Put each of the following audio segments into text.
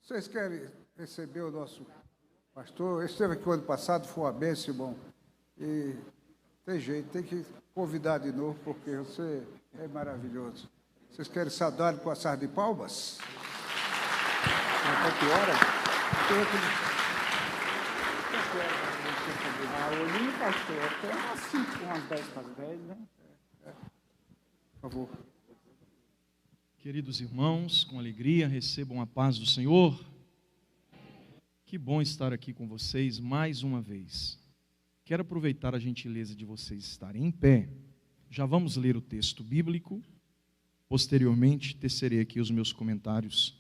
Vocês querem receber o nosso pastor? Ele esteve aqui o ano passado, foi uma bênção, irmão. E tem jeito, tem que convidar de novo, porque você é maravilhoso. Vocês querem saudar com a salva de palmas? Até que hora? Olhinho, pastor, tem umas 5, umas 10 para as 10, né? Por favor. Queridos irmãos, com alegria recebam a paz do Senhor. Que bom estar aqui com vocês mais uma vez. Quero aproveitar a gentileza de vocês estarem em pé. Já vamos ler o texto bíblico. Posteriormente, tecerei aqui os meus comentários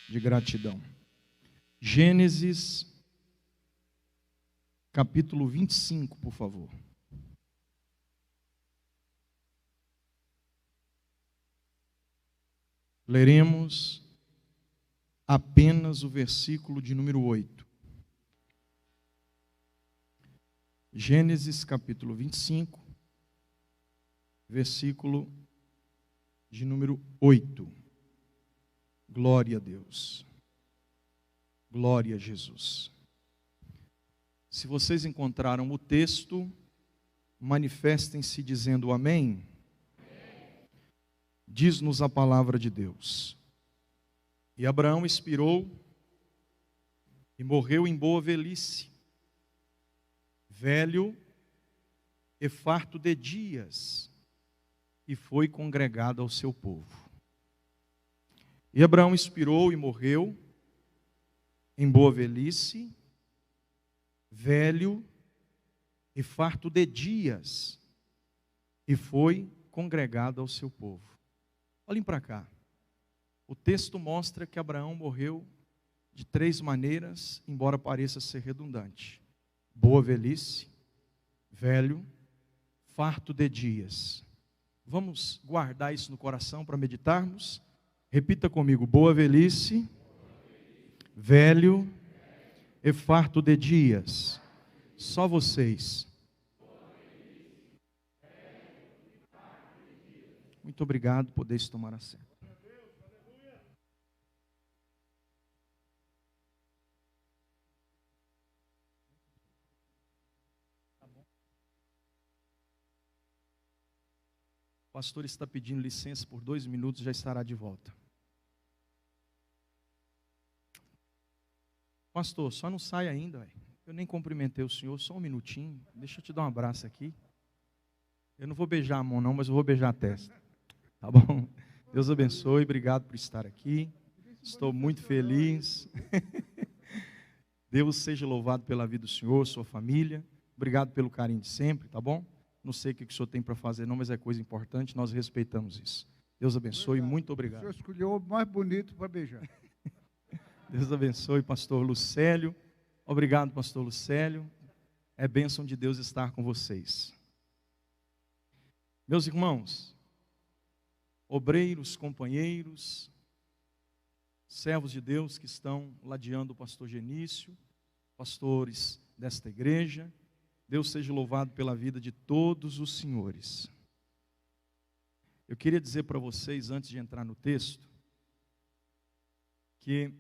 de gratidão. Gênesis, capítulo 25, por favor. Leremos apenas o versículo de número 8. Gênesis capítulo 25, versículo de número 8. Glória a Deus. Glória a Jesus. Se vocês encontraram o texto, manifestem-se dizendo amém. Diz-nos a palavra de Deus. E Abraão expirou e morreu em boa velhice, velho e farto de dias, e foi congregado ao seu povo. E Abraão expirou e morreu em boa velhice, velho e farto de dias, e foi congregado ao seu povo. Olhem para cá. O texto mostra que Abraão morreu de 3 maneiras, embora pareça ser redundante: boa velhice, velho, farto de dias. Vamos guardar isso no coração para meditarmos? Repita comigo: boa velhice, velho e farto de dias. Só vocês. Muito obrigado, podeis tomar assento. O pastor está pedindo licença por 2 minutos, já estará de volta. Pastor, só não sai ainda, véio. Eu nem cumprimentei o senhor, só um minutinho. Deixa eu te dar um abraço aqui. Eu não vou beijar a mão não, mas eu vou beijar a testa. Tá bom? Deus abençoe, obrigado por estar aqui. Estou muito feliz. Deus seja louvado pela vida do senhor, sua família. Obrigado pelo carinho de sempre, tá bom? Não sei o que o senhor tem para fazer não, mas é coisa importante, nós respeitamos isso. Deus abençoe, muito obrigado. O senhor escolheu o mais bonito para beijar. Deus abençoe, pastor Lucélio. Obrigado, pastor Lucélio. É bênção de Deus estar com vocês. Meus irmãos, obreiros, companheiros, servos de Deus que estão ladeando o pastor Genício, pastores desta igreja, Deus seja louvado pela vida de todos os senhores. Eu queria dizer para vocês, antes de entrar no texto, que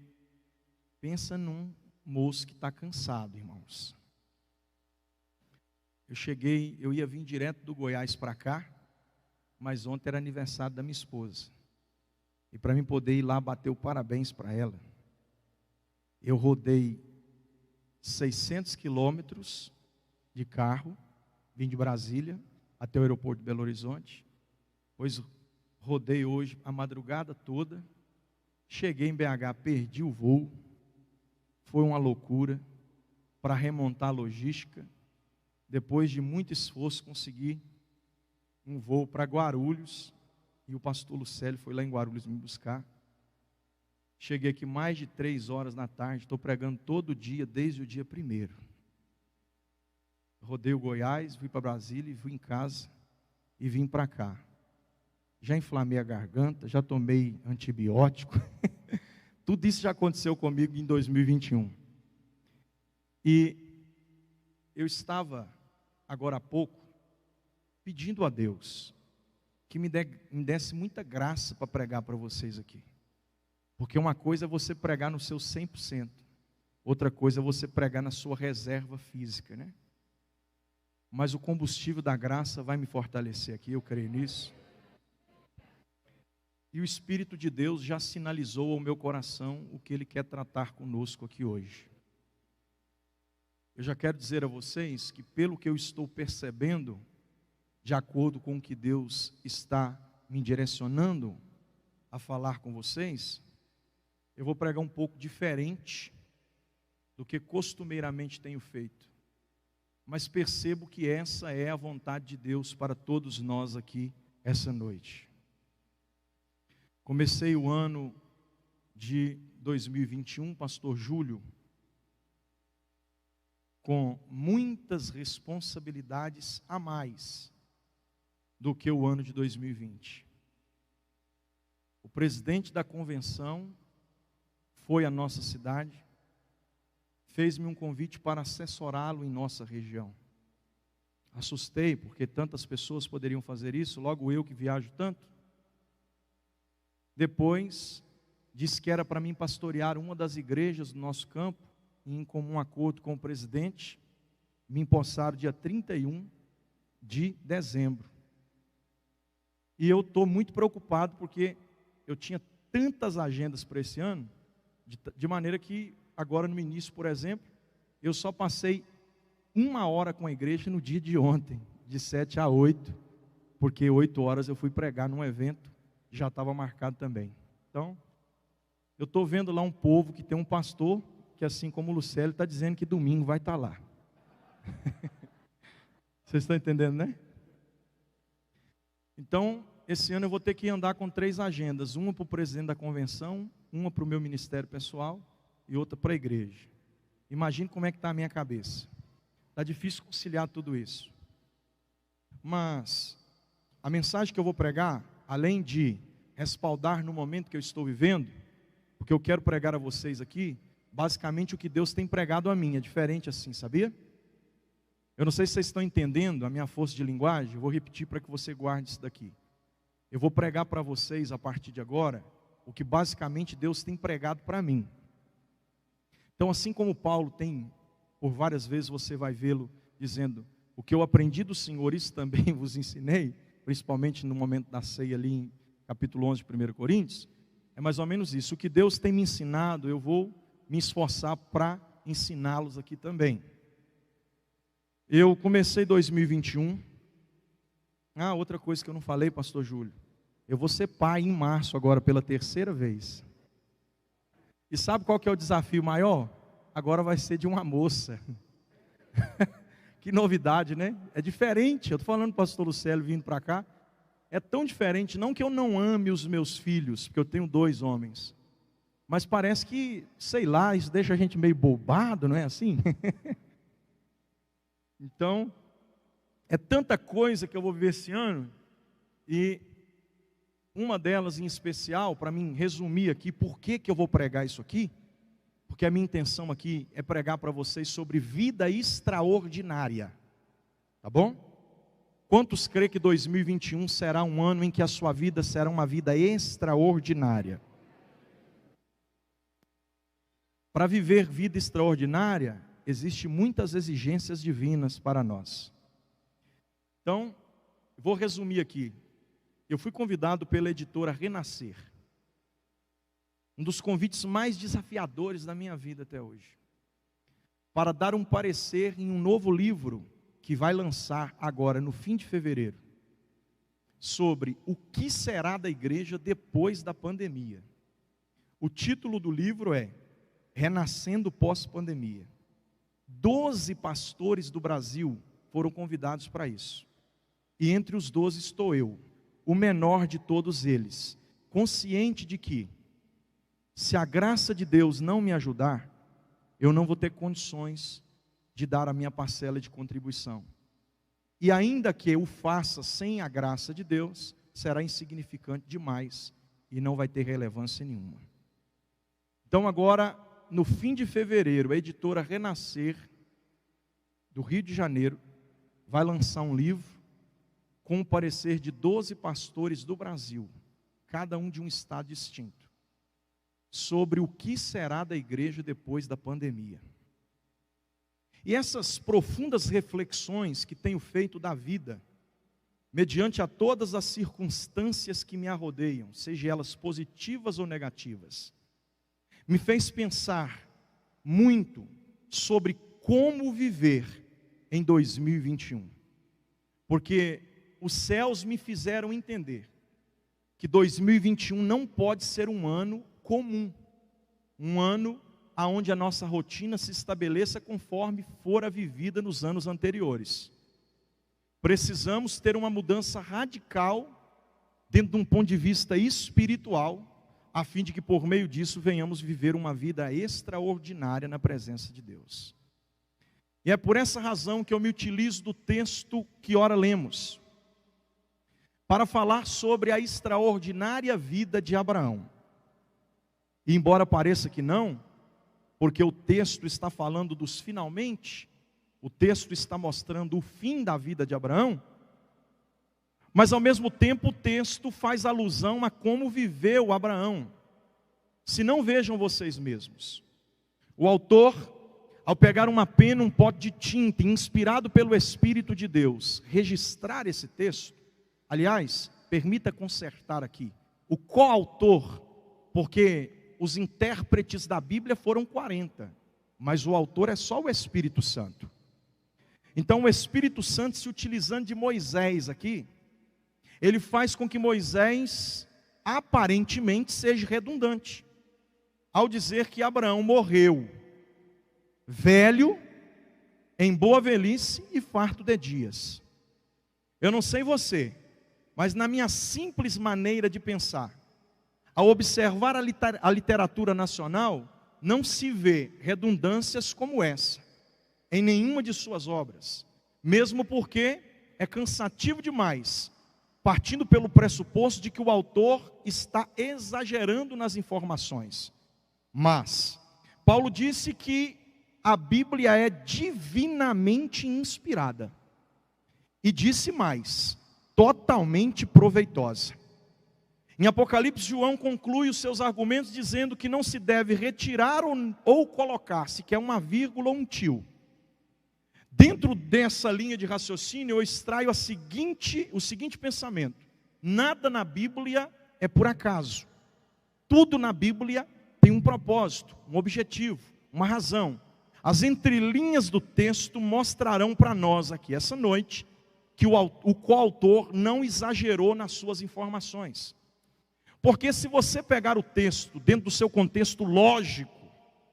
pensa num moço que está cansado, irmãos. Eu ia vir direto do Goiás para cá, mas ontem era aniversário da minha esposa. E para mim poder ir lá bater o parabéns para ela, eu rodei 600 quilômetros de carro, vim de Brasília até o aeroporto de Belo Horizonte, pois rodei hoje a madrugada toda, cheguei em BH, perdi o voo, foi uma loucura, para remontar a logística, depois de muito esforço consegui um voo para Guarulhos, e o pastor Lucélio foi lá em Guarulhos me buscar. Cheguei aqui mais de 3 horas da tarde, estou pregando todo dia, desde o dia 1º. Rodei o Goiás, fui para Brasília, e fui em casa, e vim para cá. Já inflamei a garganta, já tomei antibiótico, tudo isso já aconteceu comigo em 2021. E eu estava, agora há pouco, pedindo a Deus que me desse muita graça para pregar para vocês aqui. Porque uma coisa é você pregar no seu 100%, outra coisa é você pregar na sua reserva física, né? Mas o combustível da graça vai me fortalecer aqui, eu creio nisso. E o Espírito de Deus já sinalizou ao meu coração o que Ele quer tratar conosco aqui hoje. Eu já quero dizer a vocês que, pelo que eu estou percebendo, de acordo com o que Deus está me direcionando a falar com vocês, eu vou pregar um pouco diferente do que costumeiramente tenho feito. Mas percebo que essa é a vontade de Deus para todos nós aqui essa noite. Comecei o ano de 2021, pastor Júlio, com muitas responsabilidades a mais do que o ano de 2020. O presidente da convenção foi à nossa cidade, fez-me um convite para assessorá-lo em nossa região. Assustei, porque tantas pessoas poderiam fazer isso, logo eu que viajo tanto. Depois, disse que era para mim pastorear uma das igrejas do nosso campo, e em comum acordo com o presidente, me empossaram dia 31 de dezembro. E eu estou muito preocupado, porque eu tinha tantas agendas para esse ano, de maneira que, agora no início, por exemplo, eu só passei 1 hora com a igreja no dia de ontem, de 7 a 8, porque 8 horas eu fui pregar num evento, já estava marcado também. Então, eu estou vendo lá um povo que tem um pastor, que assim como o Lucélio está dizendo que domingo vai estar lá. Vocês estão entendendo, né? Então, esse ano eu vou ter que andar com 3 agendas, uma para o presidente da convenção, uma para o meu ministério pessoal e outra para a igreja. Imagine como é que está a minha cabeça. Está difícil conciliar tudo isso. Mas a mensagem que eu vou pregar, além de respaldar no momento que eu estou vivendo, porque eu quero pregar a vocês aqui, basicamente o que Deus tem pregado a mim, é diferente assim, sabia? Eu não sei se vocês estão entendendo a minha força de linguagem, eu vou repetir para que você guarde isso daqui. Eu vou pregar para vocês, a partir de agora, o que basicamente Deus tem pregado para mim. Então, assim como Paulo tem, por várias vezes você vai vê-lo dizendo, o que eu aprendi do Senhor, isso também vos ensinei, principalmente no momento da ceia ali em capítulo 11 de 1 Coríntios, é mais ou menos isso. O que Deus tem me ensinado, eu vou me esforçar para ensiná-los aqui também. Eu comecei 2021, outra coisa que eu não falei, pastor Júlio, eu vou ser pai em março agora pela 3ª vez. E sabe qual que é o desafio maior? Agora vai ser de uma moça. Que novidade, né? É diferente. Eu estou falando para o pastor Lucélio vindo para cá. É tão diferente, não que eu não ame os meus filhos, porque eu tenho 2 homens. Mas parece que, sei lá, isso deixa a gente meio bobado, não é assim? Então, é tanta coisa que eu vou viver esse ano. E uma delas em especial, para mim resumir aqui, por que eu vou pregar isso aqui? Porque a minha intenção aqui é pregar para vocês sobre vida extraordinária. Tá bom? Quantos crê que 2021 será um ano em que a sua vida será uma vida extraordinária? Para viver vida extraordinária, existem muitas exigências divinas para nós. Então, vou resumir aqui. Eu fui convidado pela editora Renascer. Um dos convites mais desafiadores da minha vida até hoje. Para dar um parecer em um novo livro que vai lançar agora no fim de fevereiro. Sobre o que será da igreja depois da pandemia. O título do livro é Renascendo pós-pandemia. 12 pastores do Brasil foram convidados para isso. E entre os 12 estou eu, o menor de todos eles, consciente de que, se a graça de Deus não me ajudar, eu não vou ter condições de dar a minha parcela de contribuição. E ainda que eu faça sem a graça de Deus, será insignificante demais e não vai ter relevância nenhuma. Então agora, no fim de fevereiro, a editora Renascer, do Rio de Janeiro, vai lançar um livro com o parecer de 12 pastores do Brasil, cada um de um estado distinto. sobre o que será da igreja depois da pandemia. E essas profundas reflexões que tenho feito da vida, mediante a todas as circunstâncias que me arrodeiam, sejam elas positivas ou negativas, me fez pensar muito sobre como viver em 2021. Porque os céus me fizeram entender que 2021 não pode ser um ano comum, um ano onde a nossa rotina se estabeleça conforme fora vivida nos anos anteriores. Precisamos ter uma mudança radical dentro de um ponto de vista espiritual, a fim de que por meio disso venhamos viver uma vida extraordinária na presença de Deus. E é por essa razão que eu me utilizo do texto que ora lemos, para falar sobre a extraordinária vida de Abraão. E embora pareça que não, porque o texto está falando dos finalmente, o texto está mostrando o fim da vida de Abraão, mas ao mesmo tempo o texto faz alusão a como viveu Abraão. Se não, vejam vocês mesmos. O autor, ao pegar uma pena, um pote de tinta, inspirado pelo Espírito de Deus, registrar esse texto, aliás, permita consertar aqui, o coautor, porque os intérpretes da Bíblia foram 40, mas o autor é só o Espírito Santo. Então o Espírito Santo, se utilizando de Moisés aqui, ele faz com que Moisés aparentemente seja redundante, ao dizer que Abraão morreu velho, em boa velhice e farto de dias. Eu não sei você, mas na minha simples maneira de pensar, ao observar a literatura nacional, não se vê redundâncias como essa em nenhuma de suas obras, mesmo porque é cansativo demais, partindo pelo pressuposto de que o autor está exagerando nas informações. Mas Paulo disse que a Bíblia é divinamente inspirada, e disse mais, totalmente proveitosa. Em Apocalipse, João conclui os seus argumentos dizendo que não se deve retirar ou colocar sequer uma vírgula ou um tio. Dentro dessa linha de raciocínio, eu extraio o seguinte pensamento: nada na Bíblia é por acaso. Tudo na Bíblia tem um propósito, um objetivo, uma razão. As entrelinhas do texto mostrarão para nós aqui essa noite que o coautor não exagerou nas suas informações. Porque se você pegar o texto dentro do seu contexto lógico,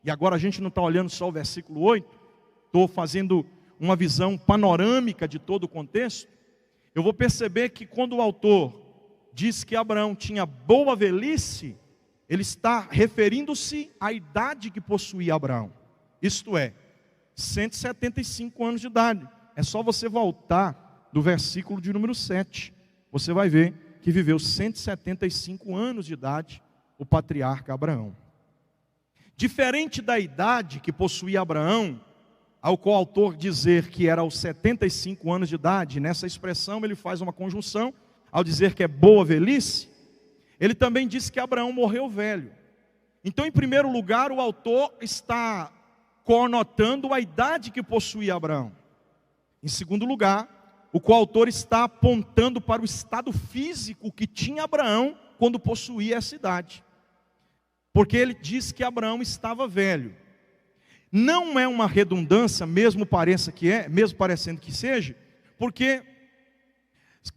e agora a gente não está olhando só o versículo 8, estou fazendo uma visão panorâmica de todo o contexto, eu vou perceber que quando o autor diz que Abraão tinha boa velhice, ele está referindo-se à idade que possuía Abraão. Isto é, 175 anos de idade. É só você voltar do versículo de número 7. Você vai ver que viveu 175 anos de idade o patriarca Abraão. Diferente da idade que possuía Abraão, ao qual o autor dizer que era aos 75 anos de idade, nessa expressão ele faz uma conjunção, ao dizer que é boa velhice, ele também diz que Abraão morreu velho. Então, em primeiro lugar, o autor está conotando a idade que possuía Abraão. Em segundo lugar, o coautor está apontando para o estado físico que tinha Abraão quando possuía essa idade. Porque ele diz que Abraão estava velho. Não é uma redundância, mesmo parecendo que seja, porque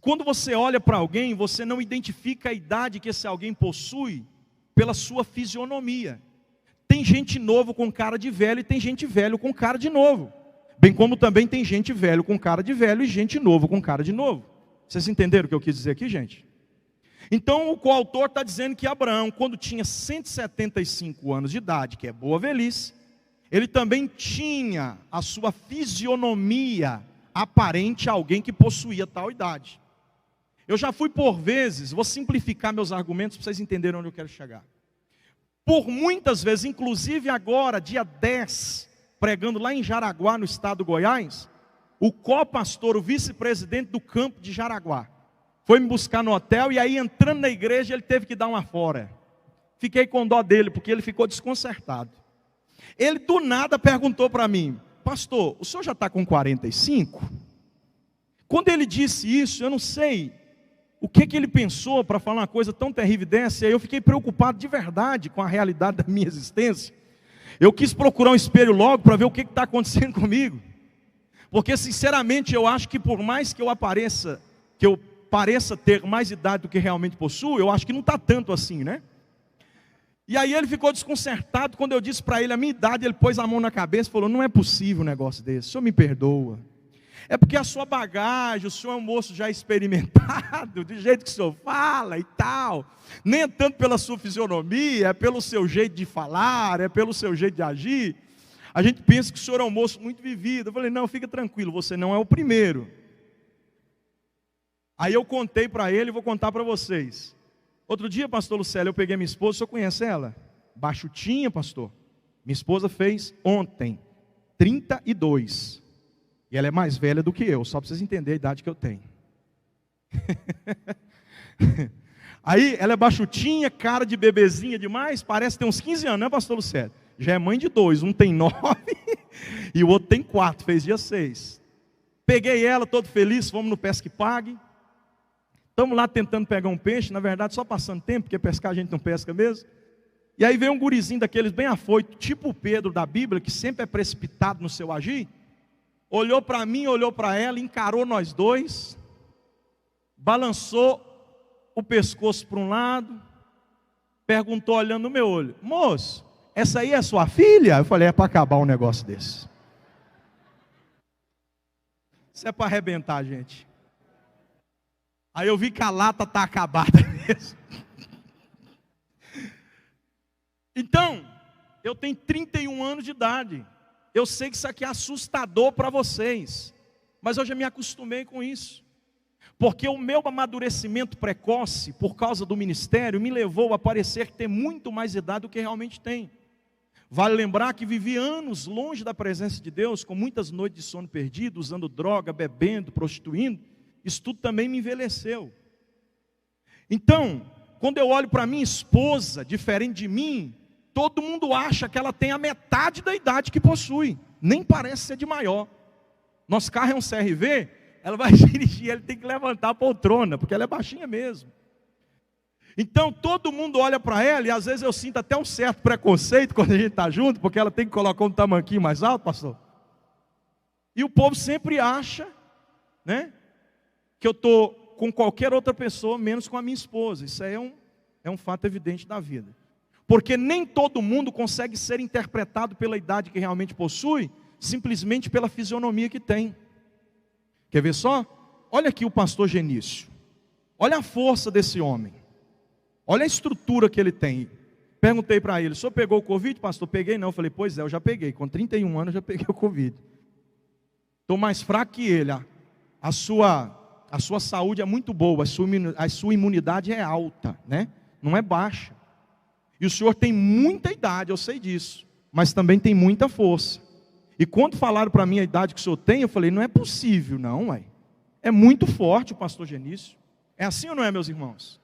quando você olha para alguém, você não identifica a idade que esse alguém possui pela sua fisionomia. Tem gente novo com cara de velho e tem gente velho com cara de novo. Bem como também tem gente velho com cara de velho e gente novo com cara de novo. Vocês entenderam o que eu quis dizer aqui, gente? Então o coautor está dizendo que Abraão, quando tinha 175 anos de idade, que é boa velhice, ele também tinha a sua fisionomia aparente a alguém que possuía tal idade. Eu já fui por vezes, vou simplificar meus argumentos para vocês entenderem onde eu quero chegar. Por muitas vezes, inclusive agora, dia 10, pregando lá em Jaraguá, no estado do Goiás, o co-pastor, o vice-presidente do campo de Jaraguá, foi me buscar no hotel e aí entrando na igreja ele teve que dar uma fora. Fiquei com dó dele, porque ele ficou desconcertado. Ele do nada perguntou para mim: pastor, o senhor já está com 45? Quando ele disse isso, eu não sei o que ele pensou para falar uma coisa tão terrível dessa. E aí eu fiquei preocupado de verdade com a realidade da minha existência. Eu quis procurar um espelho logo para ver o que está acontecendo comigo. Porque sinceramente eu acho que por mais que eu pareça ter mais idade do que realmente possuo, eu acho que não está tanto assim, né? E aí ele ficou desconcertado quando eu disse para ele a minha idade. Ele pôs a mão na cabeça e falou: não é possível um negócio desse, o senhor me perdoa. É porque a sua bagagem, o senhor é um moço já experimentado, do jeito que o senhor fala e tal. Nem é tanto pela sua fisionomia, é pelo seu jeito de falar, é pelo seu jeito de agir. A gente pensa que o senhor é um moço muito vivido. Eu falei: não, fica tranquilo, você não é o primeiro. Aí eu contei para ele e vou contar para vocês. Outro dia, pastor Lucélio, eu peguei minha esposa. O senhor conhece ela? Baixutinha, pastor. Minha esposa fez ontem 32. E ela é mais velha do que eu, só para vocês entenderem a idade que eu tenho. Aí ela é baixutinha, cara de bebezinha demais, parece ter uns 15 anos, né, pastor Lucélio? Já é mãe de 2, um tem 9 e o outro tem 4, fez dia 6. Peguei ela, todo feliz, fomos no Pesca e Pague. Estamos lá tentando pegar um peixe, na verdade só passando tempo, porque pescar a gente não pesca mesmo. E aí veio um gurizinho daqueles bem afoito, tipo o Pedro da Bíblia, que sempre é precipitado no seu agir. Olhou para mim, olhou para ela, encarou nós dois, balançou o pescoço para um lado, perguntou olhando no meu olho: moço, essa aí é sua filha? Eu falei: é para acabar um negócio desse. Isso é para arrebentar, gente. Aí eu vi que a lata está acabada mesmo. Então, eu tenho 31 anos de idade. Eu sei que isso aqui é assustador para vocês, mas eu já me acostumei com isso. Porque o meu amadurecimento precoce, por causa do ministério, me levou a parecer ter muito mais idade do que realmente tem. Vale lembrar que vivi anos longe da presença de Deus, com muitas noites de sono perdido, usando droga, bebendo, prostituindo. Isso tudo também me envelheceu. Então, quando eu olho para minha esposa, diferente de mim, todo mundo acha que ela tem a metade da idade que possui. Nem parece ser de maior. Nosso carro é um CRV, ela vai dirigir, ele tem que levantar a poltrona, porque ela é baixinha mesmo. Então todo mundo olha para ela, e às vezes eu sinto até um certo preconceito quando a gente está junto, porque ela tem que colocar um tamanquinho mais alto, pastor. E o povo sempre acha, né, que eu estou com qualquer outra pessoa, menos com a minha esposa. Isso aí é um fato evidente da vida. Porque nem todo mundo consegue ser interpretado pela idade que realmente possui, simplesmente pela fisionomia que tem. Quer ver só? Olha aqui o pastor Genício. Olha a força desse homem. Olha a estrutura que ele tem. Perguntei para ele: o senhor pegou o Covid, pastor? Peguei não. Eu falei: pois é, eu já peguei. Com 31 anos eu já peguei o Covid. Estou mais fraco que ele. A sua saúde é muito boa, a sua imunidade é alta, né? Não é baixa. E o senhor tem muita idade, eu sei disso, mas também tem muita força. E quando falaram para mim a idade que o senhor tem, eu falei: não é possível não, ué. É muito forte o pastor Genício. É assim ou não é, meus irmãos?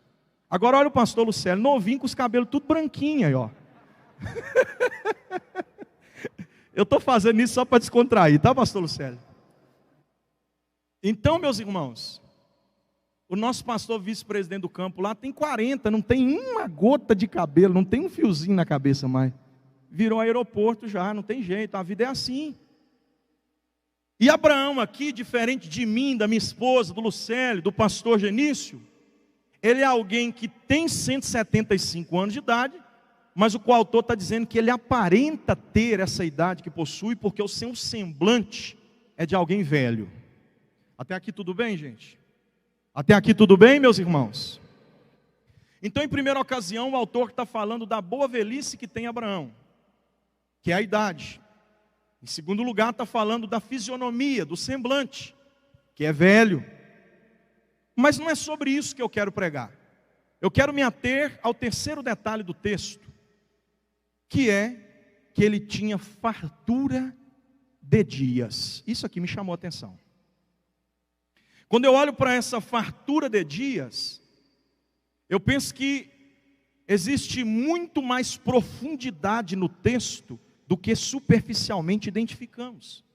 Agora olha o pastor Lucélio, novinho, com os cabelos tudo branquinho aí, ó. Eu estou fazendo isso só para descontrair, tá, pastor Lucélio? Então, meus irmãos, o nosso pastor vice-presidente do campo lá tem 40, não tem uma gota de cabelo, não tem um fiozinho na cabeça mais. Virou aeroporto já, não tem jeito, a vida é assim. E Abraão aqui, diferente de mim, da minha esposa, do Lucélio, do pastor Genício, ele é alguém que tem 175 anos de idade, mas o qual autor está dizendo que ele aparenta ter essa idade que possui, porque o seu semblante é de alguém velho. Até aqui tudo bem, gente? Até aqui tudo bem, meus irmãos? Então, em primeira ocasião, o autor está falando da boa velhice que tem Abraão, que é a idade. Em segundo lugar, está falando da fisionomia, do semblante, que é velho. Mas não é sobre isso que eu quero pregar. Eu quero me ater ao terceiro detalhe do texto, que é que ele tinha fartura de dias. Isso aqui me chamou a atenção. Quando eu olho para essa fartura de dias, eu penso que existe muito mais profundidade no texto do que superficialmente identificamos.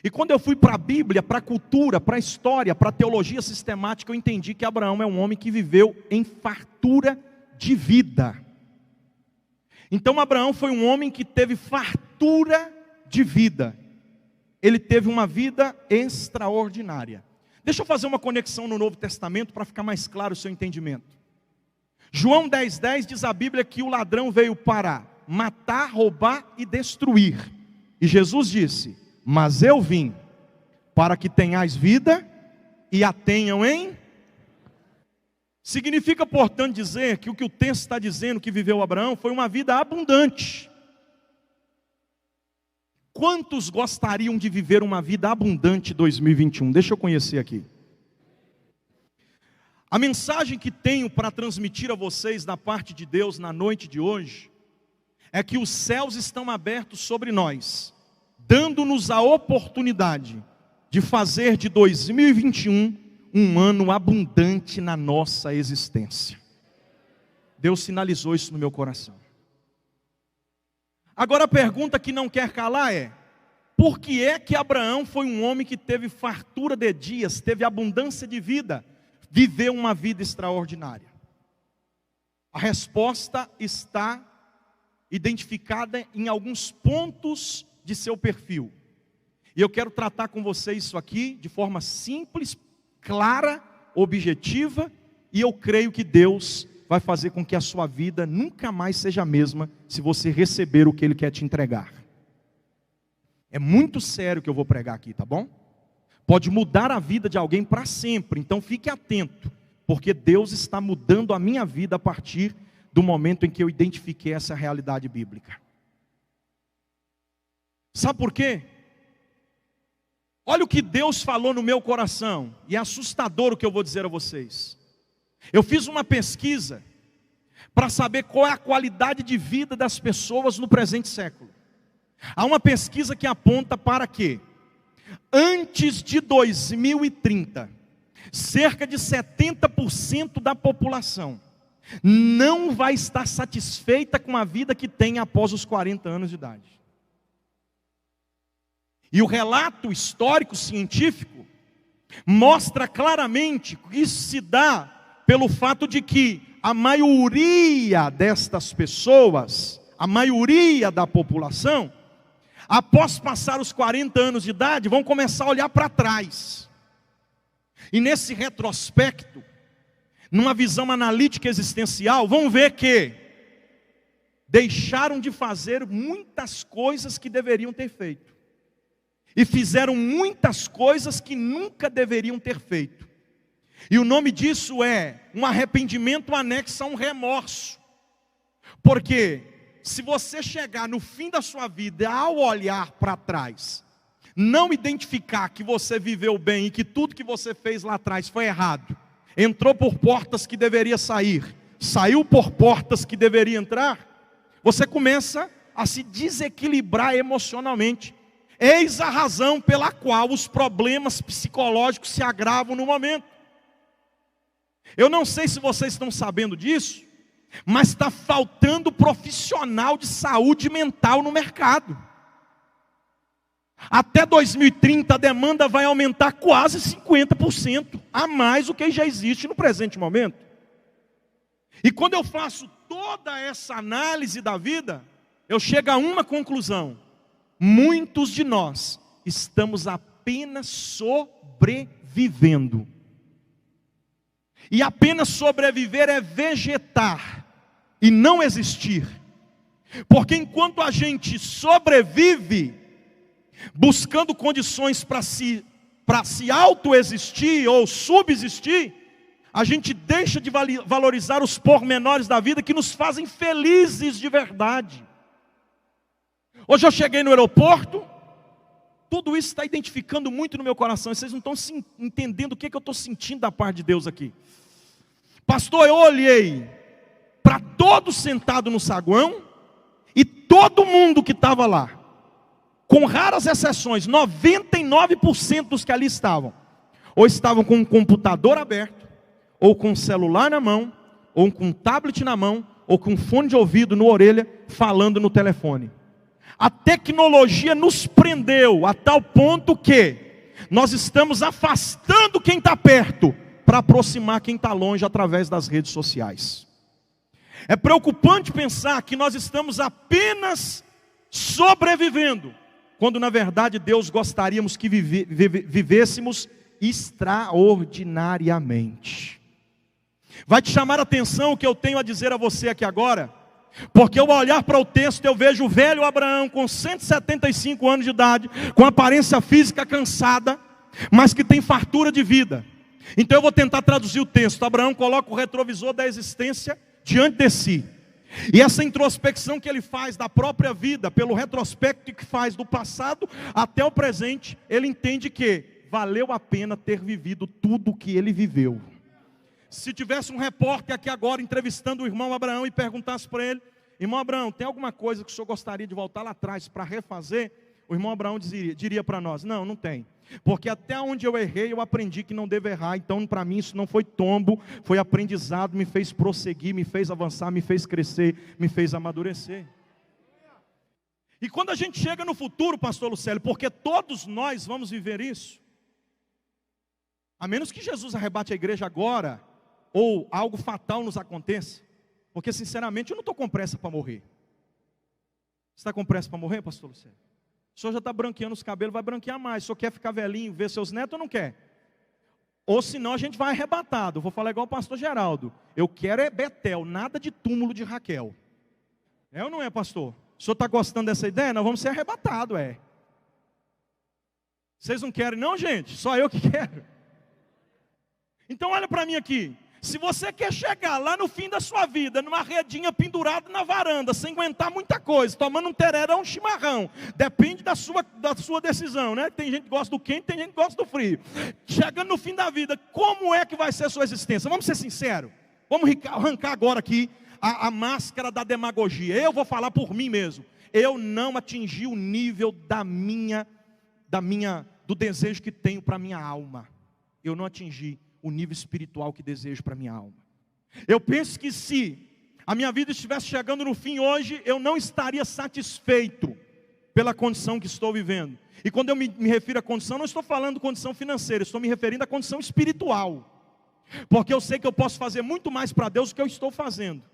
E quando eu fui para a Bíblia, para a cultura, para a história, para a teologia sistemática, eu entendi que Abraão é um homem que viveu em fartura de vida. Então Abraão foi um homem que teve fartura de vida. Ele teve uma vida extraordinária. Deixa eu fazer uma conexão no Novo Testamento para ficar mais claro o seu entendimento. João 10:10 diz a Bíblia que o ladrão veio para matar, roubar e destruir. E Jesus disse: mas eu vim para que tenhais vida e a tenham em... Significa, portanto, dizer que o texto está dizendo que viveu Abraão foi uma vida abundante. Quantos gostariam de viver uma vida abundante em 2021? Deixa eu conhecer aqui. A mensagem que tenho para transmitir a vocês da parte de Deus na noite de hoje é que os céus estão abertos sobre nós, dando-nos a oportunidade de fazer de 2021 um ano abundante na nossa existência. Deus sinalizou isso no meu coração. Agora a pergunta que não quer calar é: por que é que Abraão foi um homem que teve fartura de dias, teve abundância de vida, viveu uma vida extraordinária? A resposta está identificada em alguns pontos de seu perfil. E eu quero tratar com você isso aqui de forma simples, clara, objetiva, e eu creio que Deus vai fazer com que a sua vida nunca mais seja a mesma se você receber o que Ele quer te entregar. É muito sério o que eu vou pregar aqui, tá bom? Pode mudar a vida de alguém para sempre, então fique atento, porque Deus está mudando a minha vida a partir do momento em que eu identifiquei essa realidade bíblica. Sabe por quê? Olha o que Deus falou no meu coração, e é assustador o que eu vou dizer a vocês. Eu fiz uma pesquisa para saber qual é a qualidade de vida das pessoas no presente século. Há uma pesquisa que aponta para que, antes de 2030, cerca de 70% da população não vai estar satisfeita com a vida que tem após os 40 anos de idade. E o relato histórico científico mostra claramente que isso se dá pelo fato de que a maioria destas pessoas, a maioria da população, após passar os 40 anos de idade, vão começar a olhar para trás. E nesse retrospecto, numa visão analítica existencial, vão ver que deixaram de fazer muitas coisas que deveriam ter feito. E fizeram muitas coisas que nunca deveriam ter feito. E o nome disso é um arrependimento anexo a um remorso. Porque se você chegar no fim da sua vida, ao olhar para trás, não identificar que você viveu bem e que tudo que você fez lá atrás foi errado, entrou por portas que deveria sair, saiu por portas que deveria entrar, você começa a se desequilibrar emocionalmente. Eis a razão pela qual os problemas psicológicos se agravam no momento. Eu não sei se vocês estão sabendo disso, mas está faltando profissional de saúde mental no mercado. Até 2030 a demanda vai aumentar quase 50% a mais do que já existe no presente momento. E quando eu faço toda essa análise da vida, eu chego a uma conclusão: muitos de nós estamos apenas sobrevivendo. E apenas sobreviver é vegetar e não existir. Porque enquanto a gente sobrevive, buscando condições para se autoexistir ou subsistir, a gente deixa de valorizar os pormenores da vida que nos fazem felizes de verdade. Hoje eu cheguei no aeroporto, tudo isso está identificando muito no meu coração, e vocês não estão entendendo o que eu estou sentindo da parte de Deus aqui. Pastor, eu olhei para todos sentados no saguão, e todo mundo que estava lá, com raras exceções, 99% dos que ali estavam, ou estavam com um computador aberto, ou com um celular na mão, ou com um tablet na mão, ou com um fone de ouvido na orelha, falando no telefone. A tecnologia nos prendeu a tal ponto que nós estamos afastando quem está perto, para aproximar quem está longe através das redes sociais. É preocupante pensar que nós estamos apenas sobrevivendo, quando na verdade Deus gostaríamos que vivêssemos extraordinariamente. Vai te chamar a atenção o que eu tenho a dizer a você aqui agora, porque ao olhar para o texto eu vejo o velho Abraão com 175 anos de idade, com aparência física cansada, mas que tem fartura de vida. Então eu vou tentar traduzir o texto. Abraão coloca o retrovisor da existência diante de si. E essa introspecção que ele faz da própria vida, pelo retrospecto que faz do passado até o presente, ele entende que valeu a pena ter vivido tudo o que ele viveu. Se tivesse um repórter aqui agora entrevistando o irmão Abraão e perguntasse para ele: irmão Abraão, tem alguma coisa que o senhor gostaria de voltar lá atrás para refazer? O irmão Abraão diria para nós: não tem. Porque até onde eu errei, eu aprendi que não devo errar. Então para mim isso não foi tombo, foi aprendizado, me fez prosseguir, me fez avançar, me fez crescer, me fez amadurecer. E quando a gente chega no futuro, pastor Lucélio, porque todos nós vamos viver isso, a menos que Jesus arrebate a igreja agora, ou algo fatal nos aconteça, porque sinceramente eu não estou com pressa para morrer. Você está com pressa para morrer, pastor Lucélio? O senhor já está branqueando os cabelos, vai branquear mais. O senhor quer ficar velhinho, ver seus netos ou não quer? Ou senão a gente vai arrebatado. Eu vou falar igual o pastor Geraldo: eu quero é Betel, nada de túmulo de Raquel. É ou não é, pastor? O senhor está gostando dessa ideia? Nós vamos ser arrebatados, é. Vocês não querem não, gente? Só eu que quero. Então olha para mim aqui. Se você quer chegar lá no fim da sua vida, numa redinha pendurada na varanda, sem aguentar muita coisa, tomando um tereré ou um chimarrão, depende da sua decisão, né? Tem gente que gosta do quente, tem gente que gosta do frio. Chegando no fim da vida, como é que vai ser a sua existência? Vamos ser sinceros. Vamos arrancar agora aqui a máscara da demagogia. Eu vou falar por mim mesmo. Eu não atingi o nível do desejo que tenho para a minha alma. Eu não atingi o nível espiritual que desejo para a minha alma. Eu penso que se a minha vida estivesse chegando no fim hoje, eu não estaria satisfeito pela condição que estou vivendo. E quando eu me refiro à condição, não estou falando condição financeira, estou me referindo à condição espiritual. Porque eu sei que eu posso fazer muito mais para Deus do que eu estou fazendo.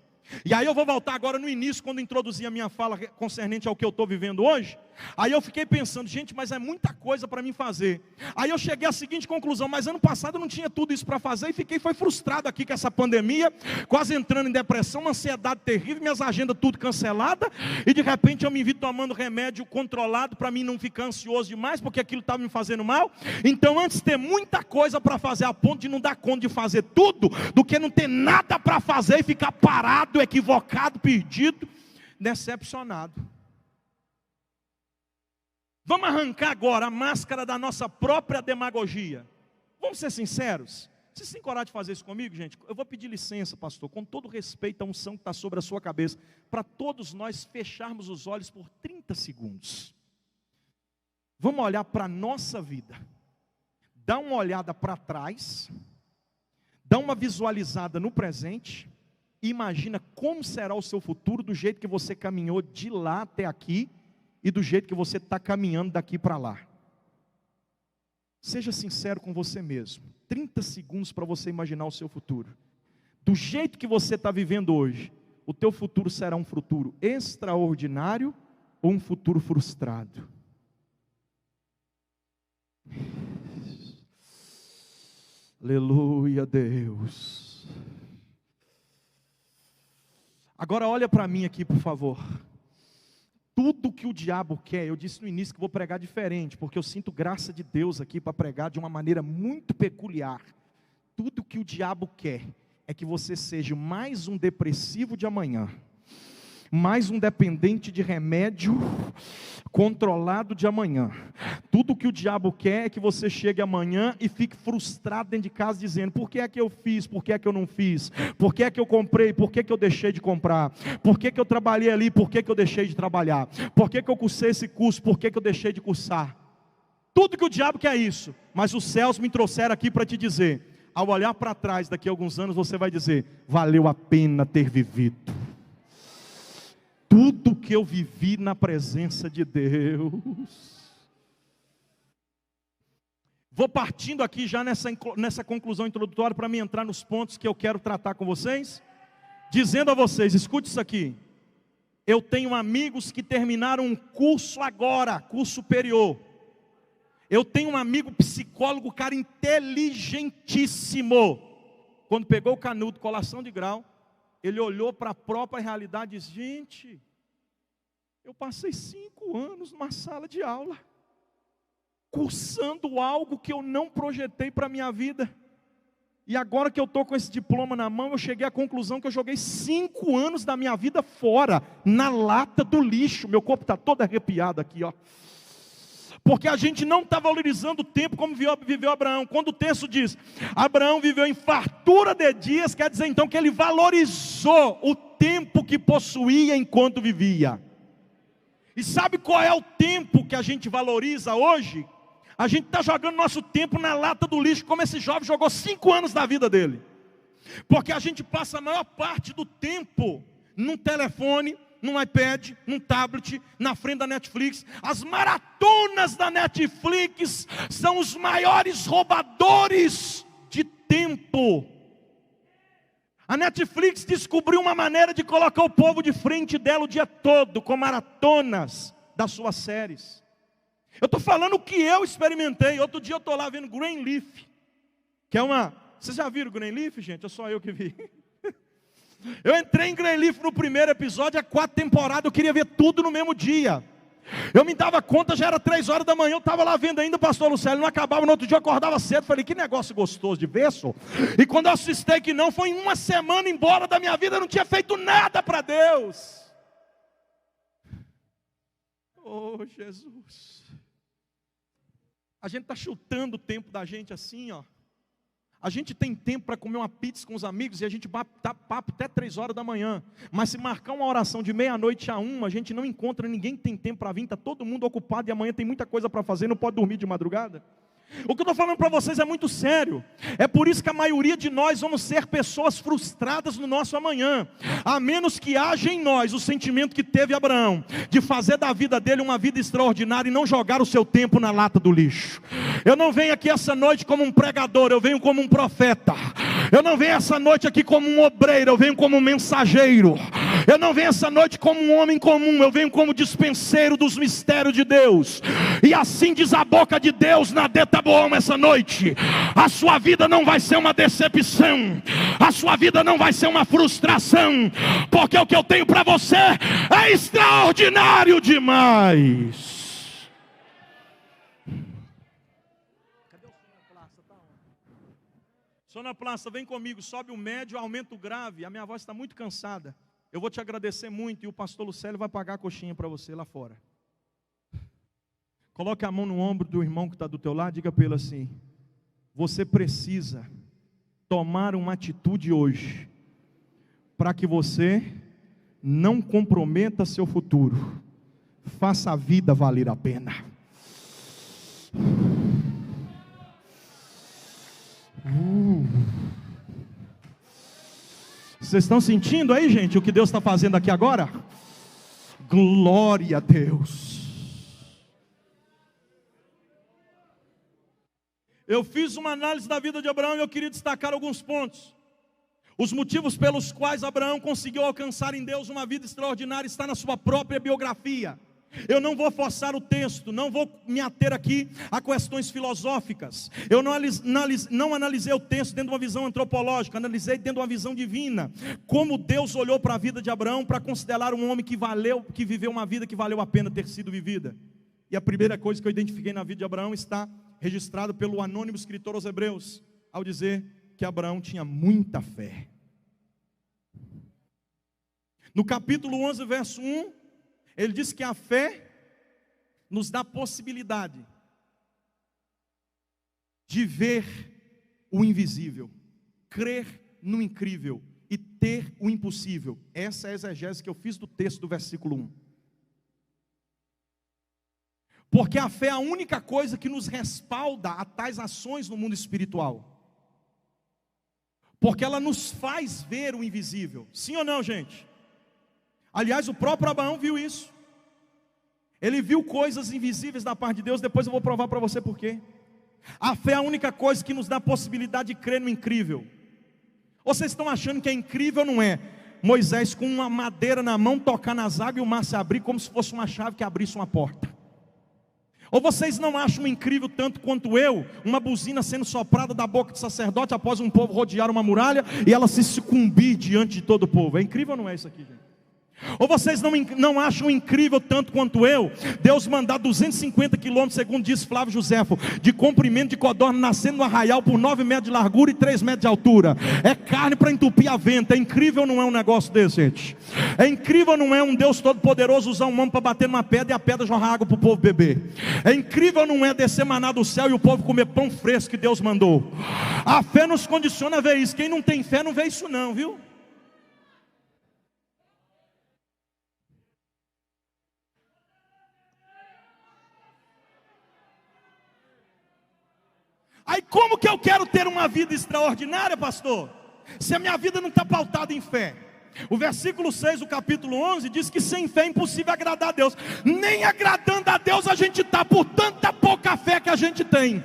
E aí eu vou voltar agora no início, quando introduzi a minha fala concernente ao que eu estou vivendo hoje. Aí eu fiquei pensando: gente, mas é muita coisa para mim fazer. Aí eu cheguei à seguinte conclusão: mas ano passado eu não tinha tudo isso para fazer. E foi frustrado aqui com essa pandemia, quase entrando em depressão, uma ansiedade terrível, minhas agendas tudo canceladas. E de repente eu me vi tomando remédio controlado para mim não ficar ansioso demais, porque aquilo estava me fazendo mal. Então antes ter muita coisa para fazer a ponto de não dar conta de fazer tudo, do que não ter nada para fazer e ficar parado, equivocado, perdido, decepcionado. Vamos arrancar agora a máscara da nossa própria demagogia. Vamos ser sinceros. Vocês têm coragem de fazer isso comigo, gente? Eu vou pedir licença, pastor, com todo respeito à unção que está sobre a sua cabeça, para todos nós fecharmos os olhos por 30 segundos. Vamos olhar para a nossa vida. Dá uma olhada para trás. Dá uma visualizada no presente. E imagina como será o seu futuro, do jeito que você caminhou de lá até aqui, e do jeito que você está caminhando daqui para lá. Seja sincero com você mesmo. 30 segundos para você imaginar o seu futuro. Do jeito que você está vivendo hoje, o teu futuro será um futuro extraordinário ou um futuro frustrado? Aleluia, Deus. Agora olha para mim aqui, por favor. Tudo que o diabo quer, eu disse no início que vou pregar diferente, porque eu sinto graça de Deus aqui para pregar de uma maneira muito peculiar. Tudo que o diabo quer é que você seja mais um depressivo de amanhã, mais um dependente de remédio controlado de amanhã. Tudo que o diabo quer é que você chegue amanhã e fique frustrado dentro de casa dizendo: por que é que eu fiz, por que é que eu não fiz, por que é que eu comprei, por que é que eu deixei de comprar, por que é que eu trabalhei ali, por que é que eu deixei de trabalhar, por que é que eu cursei esse curso, por que é que eu deixei de cursar. Tudo que o diabo quer é isso, mas os céus me trouxeram aqui para te dizer: ao olhar para trás daqui a alguns anos, você vai dizer: valeu a pena ter vivido. Tudo que eu vivi na presença de Deus. Vou partindo aqui já nessa conclusão introdutória para mim entrar nos pontos que eu quero tratar com vocês. Dizendo a vocês, escute isso aqui. Eu tenho amigos que terminaram um curso agora, curso superior. Eu tenho um amigo psicólogo, cara inteligentíssimo. Quando pegou o canudo, colação de grau, ele olhou para a própria realidade e disse: gente, eu passei 5 anos numa sala de aula, cursando algo que eu não projetei para a minha vida. E agora que eu estou com esse diploma na mão, eu cheguei à conclusão que eu joguei 5 anos da minha vida fora, na lata do lixo. Meu corpo está todo arrepiado aqui, ó. Porque a gente não está valorizando o tempo como viveu Abraão. Quando o texto diz, Abraão viveu em fartura de dias, quer dizer então que ele valorizou o tempo que possuía enquanto vivia. E sabe qual é o tempo que a gente valoriza hoje? A gente está jogando nosso tempo na lata do lixo, como esse jovem jogou 5 anos da vida dele. Porque a gente passa a maior parte do tempo num telefone, num iPad, num tablet, na frente da Netflix. As maratonas da Netflix são os maiores roubadores de tempo. A Netflix descobriu uma maneira de colocar o povo de frente dela o dia todo, com maratonas das suas séries. Eu estou falando o que eu experimentei. Outro dia eu estou lá vendo Greenleaf, que é uma... Vocês já viram Greenleaf, gente? É só eu que vi. Eu entrei em Greenleaf no primeiro episódio, há 4 temporadas, eu queria ver tudo no mesmo dia. Eu me dava conta, já era 3 horas da manhã, eu estava lá vendo ainda o pastor Lucélio, não acabava, no outro dia eu acordava cedo, falei, que negócio gostoso de ver, só. E quando eu assustei que não, foi em 1 semana embora da minha vida, eu não tinha feito nada para Deus. Oh, Jesus. A gente está chutando o tempo da gente assim, ó. A gente tem tempo para comer uma pizza com os amigos e a gente tá papo até 3 horas da manhã. Mas se marcar uma oração de meia-noite a 1, a gente não encontra ninguém que tem tempo para vir, está todo mundo ocupado e amanhã tem muita coisa para fazer, não pode dormir de madrugada. O que eu estou falando para vocês é muito sério. É por isso que a maioria de nós vamos ser pessoas frustradas no nosso amanhã, a menos que haja em nós o sentimento que teve Abraão, de fazer da vida dele uma vida extraordinária e não jogar o seu tempo na lata do lixo. Eu não venho aqui essa noite como um pregador, eu venho como um profeta. Eu não venho essa noite aqui como um obreiro, eu venho como um mensageiro. Eu não venho essa noite como um homem comum, eu venho como dispenseiro dos mistérios de Deus. E assim diz a boca de Deus na Detaboam essa noite: a sua vida não vai ser uma decepção, a sua vida não vai ser uma frustração, porque o que eu tenho para você é extraordinário demais. Sonoplasta, vem comigo, sobe o médio, aumenta o grave. A minha voz está muito cansada. Eu vou te agradecer muito e o pastor Lucélio vai pagar a coxinha para você lá fora. Coloque a mão no ombro do irmão que está do teu lado, diga para ele assim: você precisa tomar uma atitude hoje, para que você não comprometa seu futuro, faça a vida valer a pena. Vocês estão sentindo aí, gente, o que Deus está fazendo aqui agora? Glória a Deus. Eu fiz uma análise da vida de Abraão e eu queria destacar alguns pontos. Os motivos pelos quais Abraão conseguiu alcançar em Deus uma vida extraordinária está na sua própria biografia. Eu não vou forçar o texto, não vou me ater aqui a questões filosóficas. Eu não analisei o texto dentro de uma visão antropológica, analisei dentro de uma visão divina. Como Deus olhou para a vida de Abraão para considerar um homem que viveu uma vida que valeu a pena ter sido vivida. E a primeira coisa que eu identifiquei na vida de Abraão está registrado pelo anônimo escritor aos Hebreus, ao dizer que Abraão tinha muita fé. No capítulo 11, verso 1, ele diz que a fé nos dá a possibilidade de ver o invisível, crer no incrível e ter o impossível. Essa é a exegese que eu fiz do texto do versículo 1. Porque a fé é a única coisa que nos respalda a tais ações no mundo espiritual. porque ela nos faz ver o invisível. Sim ou não, gente? Aliás, o próprio Abraão viu isso. Ele viu coisas invisíveis da parte de Deus. Depois eu vou provar para você por quê. A fé é a única coisa que nos dá a possibilidade de crer no incrível. Vocês estão achando que é incrível ou não é? Moisés com uma madeira na mão tocar nas águas e o mar se abrir como se fosse uma chave que abrisse uma porta. Ou vocês não acham incrível tanto quanto eu, uma buzina sendo soprada da boca do sacerdote após um povo rodear uma muralha e ela se sucumbir diante de todo o povo? É incrível ou não é isso aqui, gente? Ou vocês não acham incrível tanto quanto eu, Deus mandar 250 quilômetros, segundo diz Flávio Joséfo, de comprimento de codorna nascendo no arraial por 9 metros de largura e 3 metros de altura? É carne para entupir a venta. É incrível ou não é um negócio desse, gente? É incrível ou não é um Deus todo poderoso usar um homem para bater numa pedra e a pedra jorrar água para o povo beber? É incrível ou não é descer maná do céu e o povo comer pão fresco que Deus mandou? A fé nos condiciona a ver isso. Quem não tem fé não vê isso não, viu? Aí como que eu quero ter uma vida extraordinária, pastor? Se a minha vida não está pautada em fé. O versículo 6 do capítulo 11 diz que sem fé é impossível agradar a Deus. Nem agradando a Deus a gente está, por tanta pouca fé que a gente tem.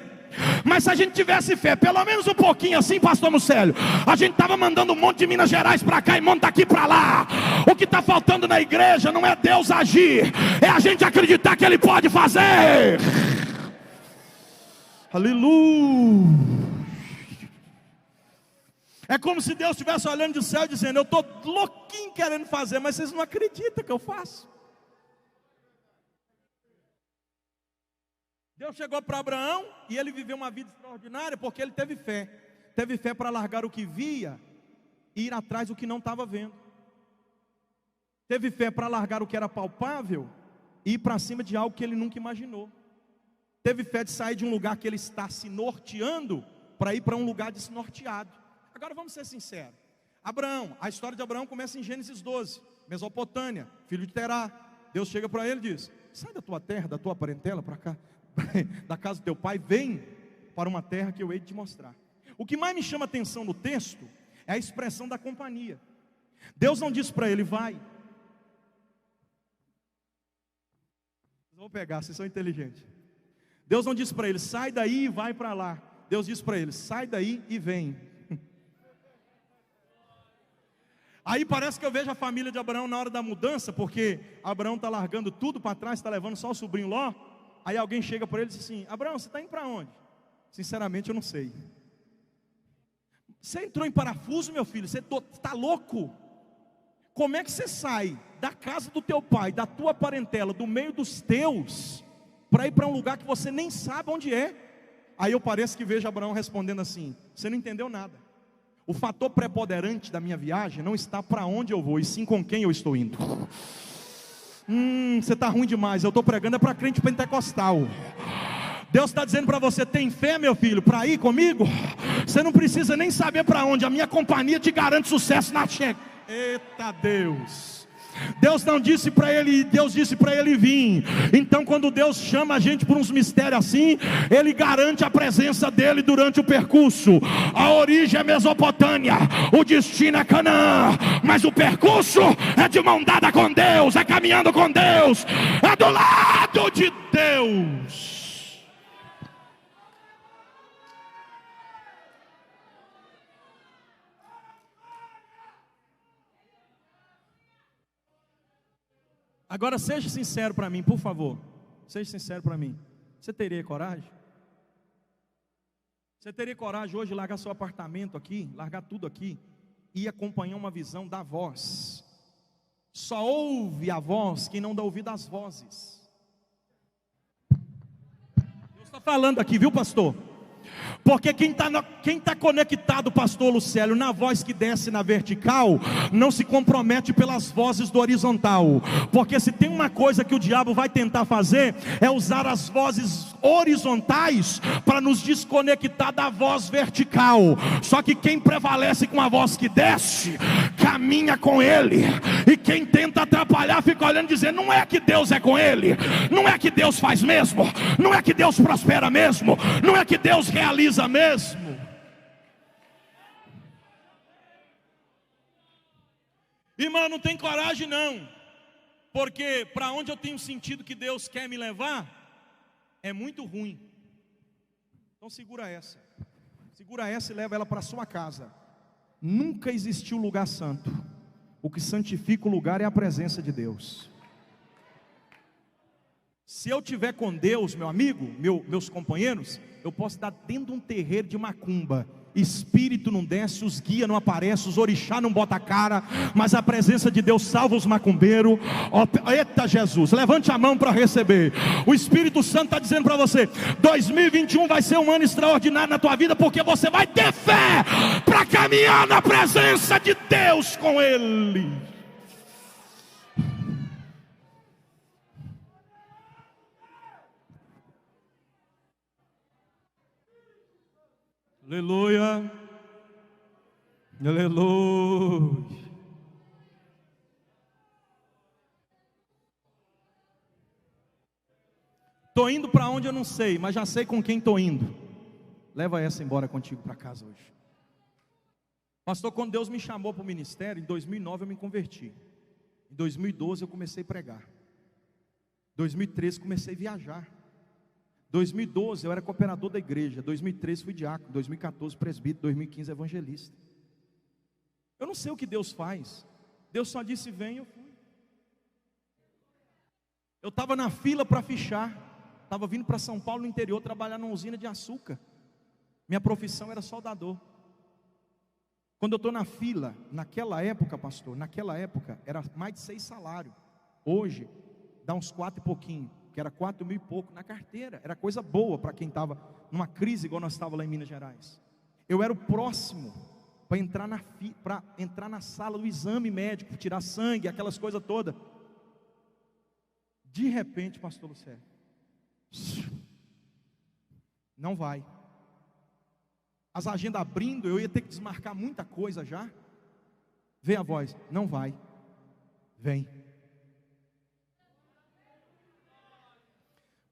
Mas se a gente tivesse fé, pelo menos um pouquinho assim, pastor Muscélio, a gente estava mandando um monte de Minas Gerais para cá e um monte daqui para lá. O que está faltando na igreja não é Deus agir, é a gente acreditar que Ele pode fazer. Aleluia. É como se Deus estivesse olhando do céu dizendo: eu estou louquinho querendo fazer, mas vocês não acreditam que eu faço. Deus chegou para Abraão e ele viveu uma vida extraordinária porque ele teve fé. Teve fé para largar o que via e ir atrás do que não estava vendo. Teve fé para largar o que era palpável e ir para cima de algo que ele nunca imaginou. Teve fé de sair de um lugar que ele está se norteando para ir para um lugar desnorteado. Agora vamos ser sinceros. Abraão, a história de Abraão começa em Gênesis 12, Mesopotâmia, filho de Terá. Deus chega para ele e diz: sai da tua terra, da tua parentela para cá, da casa do teu pai, vem para uma terra que eu hei de te mostrar. O que mais me chama a atenção no texto é a expressão da companhia. Deus não disse para ele: vai. Vou pegar, vocês são inteligentes. Deus não disse para ele: sai daí e vai para lá. Deus disse para ele: sai daí e vem. Aí parece que eu vejo a família de Abraão na hora da mudança, porque Abraão está largando tudo para trás, está levando só o sobrinho Ló. Aí alguém chega para ele e diz assim: Abraão, você está indo para onde? Sinceramente eu não sei. Você entrou em parafuso, meu filho? Você está louco? Como é que você sai da casa do teu pai, da tua parentela, do meio dos teus, para ir para um lugar que você nem sabe onde é? Aí eu pareço que vejo Abraão respondendo assim: você não entendeu nada. O fator preponderante da minha viagem não está para onde eu vou, e sim com quem eu estou indo. Você está ruim demais. Eu estou pregando é para crente pentecostal. Deus está dizendo para você: tem fé, meu filho, para ir comigo? Você não precisa nem saber para onde. A minha companhia te garante sucesso na chega. Eita Deus! Deus não disse para ele, Deus disse para ele vir. Então quando Deus chama a gente por uns mistérios assim, Ele garante a presença dEle durante o percurso. A origem é Mesopotâmia, o destino é Canaã, mas o percurso é de mão dada com Deus, é caminhando com Deus, é do lado de Deus. Agora seja sincero para mim, por favor. Seja sincero para mim. Você teria coragem? Você teria coragem hoje de largar seu apartamento aqui, largar tudo aqui e acompanhar uma visão da voz? Só ouve a voz quem não dá ouvido às vozes. Deus está falando aqui, viu, pastor? Porque quem está conectado, pastor Lucélio, na voz que desce na vertical, não se compromete pelas vozes do horizontal. Porque se tem uma coisa que o diabo vai tentar fazer, é usar as vozes horizontais para nos desconectar da voz vertical. Só que quem prevalece com a voz que desce, caminha com ele. E quem tenta atrapalhar fica olhando e dizendo: não é que Deus é com ele, não é que Deus faz mesmo, não é que Deus prospera mesmo, não é que Deus realiza mesmo. Irmão, não tem coragem não, porque para onde eu tenho sentido que Deus quer me levar, é muito ruim. Então segura essa e leva ela para a sua casa. Nunca existiu lugar santo. O que santifica o lugar é a presença de Deus. Se eu tiver com Deus, meu amigo, meus companheiros, eu posso estar dentro de um terreiro de macumba, espírito não desce, os guia não aparecem, os orixá não bota a cara, mas a presença de Deus salva os macumbeiros. Eita Jesus, levante a mão para receber. O Espírito Santo está dizendo para você: 2021 vai ser um ano extraordinário na tua vida, porque você vai ter fé para caminhar na presença de Deus com Ele. Aleluia, aleluia. Estou indo para onde eu não sei, mas já sei com quem estou indo. Leva essa embora contigo para casa hoje. Pastor, quando Deus me chamou para o ministério, em 2009 eu me converti. Em 2012 eu comecei a pregar. Em 2013 comecei a viajar. 2012 eu era cooperador da igreja, 2013 fui diácono, 2014 presbítero, 2015 evangelista. Eu não sei o que Deus faz. Deus só disse vem, eu fui. Eu estava na fila para fichar, estava vindo para São Paulo no interior trabalhar numa usina de açúcar. Minha profissão era soldador. Quando eu estou na fila, naquela época, pastor, era mais de 6 salários. Hoje dá uns 4 e pouquinho, que era 4 mil e pouco na carteira. Era coisa boa para quem estava numa crise igual nós estávamos lá em Minas Gerais. Eu era o próximo para entrar na sala do exame médico, tirar sangue, aquelas coisas todas. De repente, pastor Lucélio, não vai. As agendas abrindo, eu ia ter que desmarcar muita coisa já. Veio a voz, não vai, vem.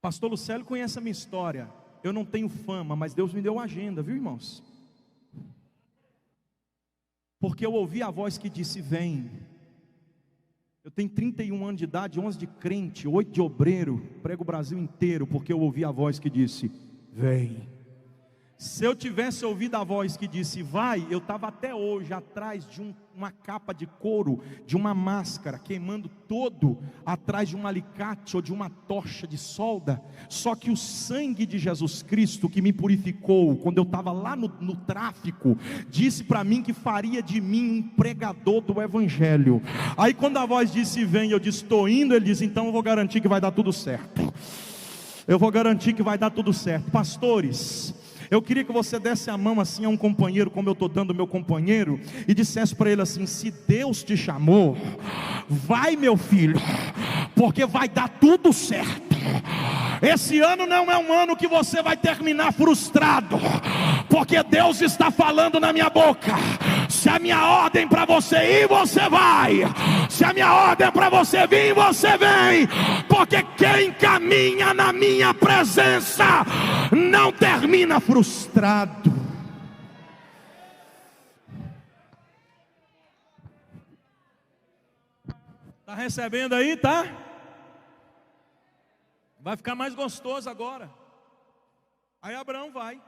Pastor Lucélio conhece a minha história. Eu não tenho fama, mas Deus me deu uma agenda, viu irmãos? Porque eu ouvi a voz que disse vem. Eu tenho 31 anos de idade, 11 de crente, 8 de obreiro, prego o Brasil inteiro, porque eu ouvi a voz que disse vem. Se eu tivesse ouvido a voz que disse vai, eu estava até hoje atrás de uma capa de couro, de uma máscara, queimando todo, atrás de um alicate ou de uma tocha de solda. Só que o sangue de Jesus Cristo que me purificou, quando eu estava lá no tráfico, disse para mim que faria de mim um pregador do Evangelho. Aí quando a voz disse vem, eu disse estou indo, ele disse então eu vou garantir que vai dar tudo certo. Eu vou garantir que vai dar tudo certo. Pastores, eu queria que você desse a mão assim a um companheiro, como eu estou dando ao meu companheiro, e dissesse para ele assim: se Deus te chamou, vai meu filho, porque vai dar tudo certo. Esse ano não é um ano que você vai terminar frustrado, porque Deus está falando na minha boca. Se a minha ordem para você ir, você vai. Se a minha ordem para você vir, você vem. Porque quem caminha na minha presença não termina frustrado. Está recebendo aí, tá? Vai ficar mais gostoso agora. Aí Abraão vai.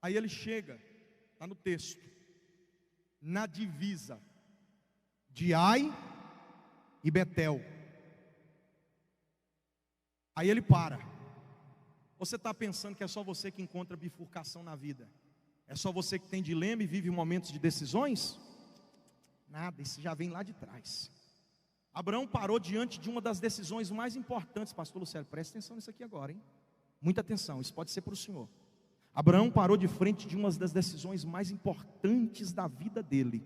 Aí ele chega, está no texto, na divisa de Ai e Betel. Aí ele para. Você está pensando que é só você que encontra bifurcação na vida? É só você que tem dilema e vive momentos de decisões? Nada, isso já vem lá de trás. Abraão parou diante de uma das decisões mais importantes. Pastor Lucélio, presta atenção nisso aqui agora, hein? Muita atenção, isso pode ser para o senhor. Abraão parou de frente de uma das decisões mais importantes da vida dele.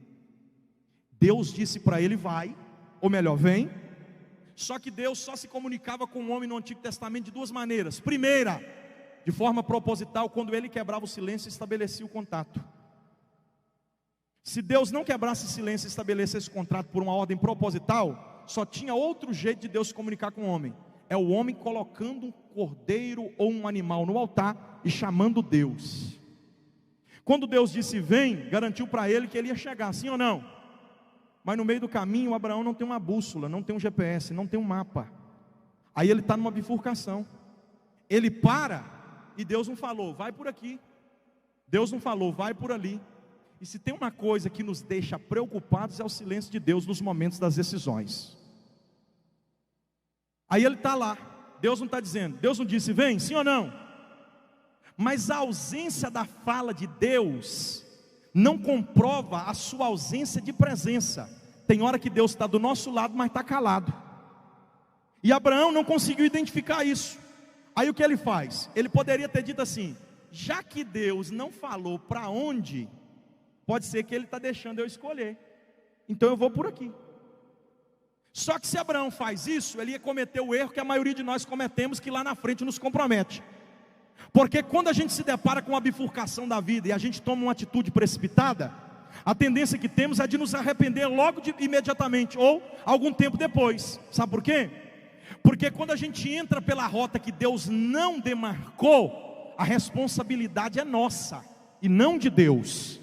Deus disse para ele vai, ou melhor, vem. Só que Deus só se comunicava com o homem no Antigo Testamento de duas maneiras. Primeira, de forma proposital, quando ele quebrava o silêncio e estabelecia o contato. Se Deus não quebrasse o silêncio e estabelecesse o contrato por uma ordem proposital, só tinha outro jeito de Deus se comunicar com o homem. É o homem colocando um cordeiro ou um animal no altar e chamando Deus. Quando Deus disse vem, garantiu para ele que ele ia chegar, sim ou não? Mas no meio do caminho, Abraão não tem uma bússola, não tem um GPS, não tem um mapa. Aí ele está numa bifurcação. Ele para e Deus não falou, vai por aqui. Deus não falou, vai por ali. E se tem uma coisa que nos deixa preocupados é o silêncio de Deus nos momentos das decisões. Aí ele está lá, Deus não está dizendo, Deus não disse vem, sim ou não? Mas a ausência da fala de Deus não comprova a sua ausência de presença. Tem hora que Deus está do nosso lado, mas está calado. E Abraão não conseguiu identificar isso. Aí o que ele faz? Ele poderia ter dito assim, já que Deus não falou para onde, pode ser que ele está deixando eu escolher, então eu vou por aqui. Só que se Abraão faz isso, ele ia cometer o erro que a maioria de nós cometemos, que lá na frente nos compromete. Porque quando a gente se depara com a bifurcação da vida e a gente toma uma atitude precipitada, a tendência que temos é de nos arrepender logo imediatamente ou algum tempo depois. Sabe por quê? Porque quando a gente entra pela rota que Deus não demarcou, a responsabilidade é nossa e não de Deus.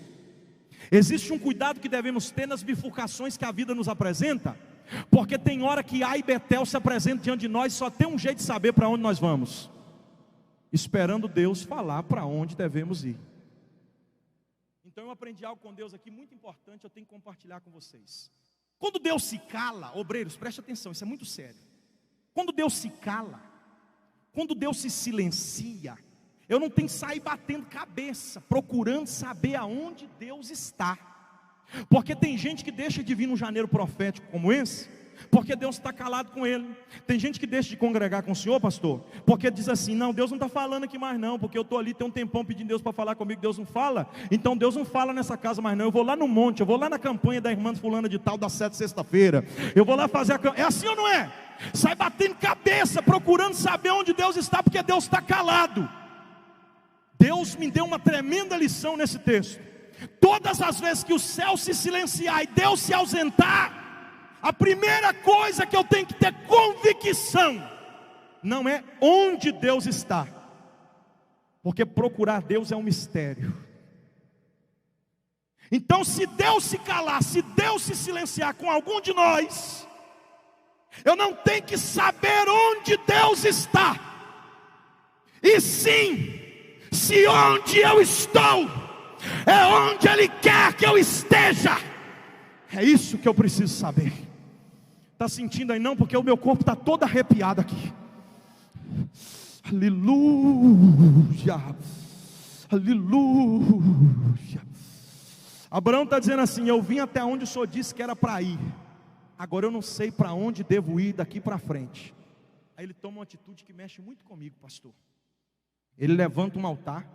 Existe um cuidado que devemos ter nas bifurcações que a vida nos apresenta, porque tem hora que Ai e Betel se apresentam diante de nós, só tem um jeito de saber para onde nós vamos, esperando Deus falar para onde devemos ir. Então eu aprendi algo com Deus aqui muito importante, eu tenho que compartilhar com vocês. Quando Deus se cala, obreiros, preste atenção, isso é muito sério. Quando Deus se cala, quando Deus se silencia, eu não tenho que sair batendo cabeça, procurando saber aonde Deus está. Porque tem gente que deixa de vir num janeiro profético como esse, porque Deus está calado com ele. Tem gente que deixa de congregar com o senhor, pastor, porque diz assim, não, Deus não está falando aqui mais não, porque eu estou ali, tem um tempão pedindo Deus para falar comigo, Deus não fala, então Deus não fala nessa casa mais não, eu vou lá no monte, eu vou lá na campanha da irmã fulana de tal, das 7 sexta-feira, eu vou lá fazer a campanha, é assim ou não é? Sai batendo cabeça, procurando saber onde Deus está, porque Deus está calado. Deus me deu uma tremenda lição nesse texto. Todas as vezes que o céu se silenciar e Deus se ausentar, a primeira coisa que eu tenho que ter convicção, não é onde Deus está, porque procurar Deus é um mistério. Então se Deus se calar, se Deus se silenciar com algum de nós, eu não tenho que saber onde Deus está, e sim, se onde eu estou é onde Ele quer que eu esteja. É isso que eu preciso saber. Está sentindo aí não? Porque o meu corpo está todo arrepiado aqui. Aleluia, aleluia. Abraão está dizendo assim, eu vim até onde o Senhor disse que era para ir, agora eu não sei para onde devo ir daqui para frente. Aí ele toma uma atitude que mexe muito comigo, pastor. Ele levanta um altar,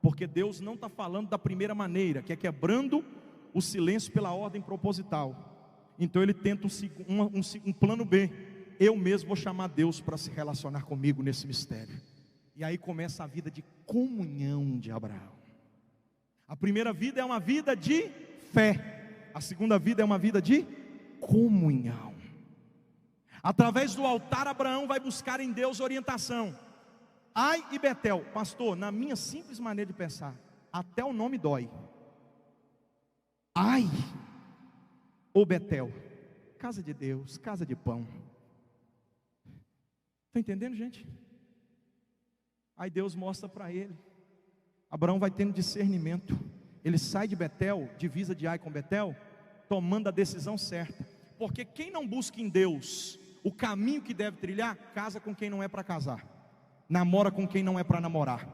porque Deus não está falando da primeira maneira, que é quebrando o silêncio pela ordem proposital. Então ele tenta um plano B. Eu mesmo vou chamar Deus para se relacionar comigo nesse mistério. E aí começa a vida de comunhão de Abraão. A primeira vida é uma vida de fé, a segunda vida é uma vida de comunhão. Através do altar, Abraão vai buscar em Deus orientação. Ai e Betel, pastor, na minha simples maneira de pensar, até o nome dói. Ai ou Betel, casa de Deus, casa de pão. Está entendendo, gente? Aí Deus mostra para ele. Abraão vai tendo discernimento. Ele sai de Betel, divisa de Ai com Betel, tomando a decisão certa. Porque quem não busca em Deus o caminho que deve trilhar, casa com quem não é para casar, namora com quem não é para namorar,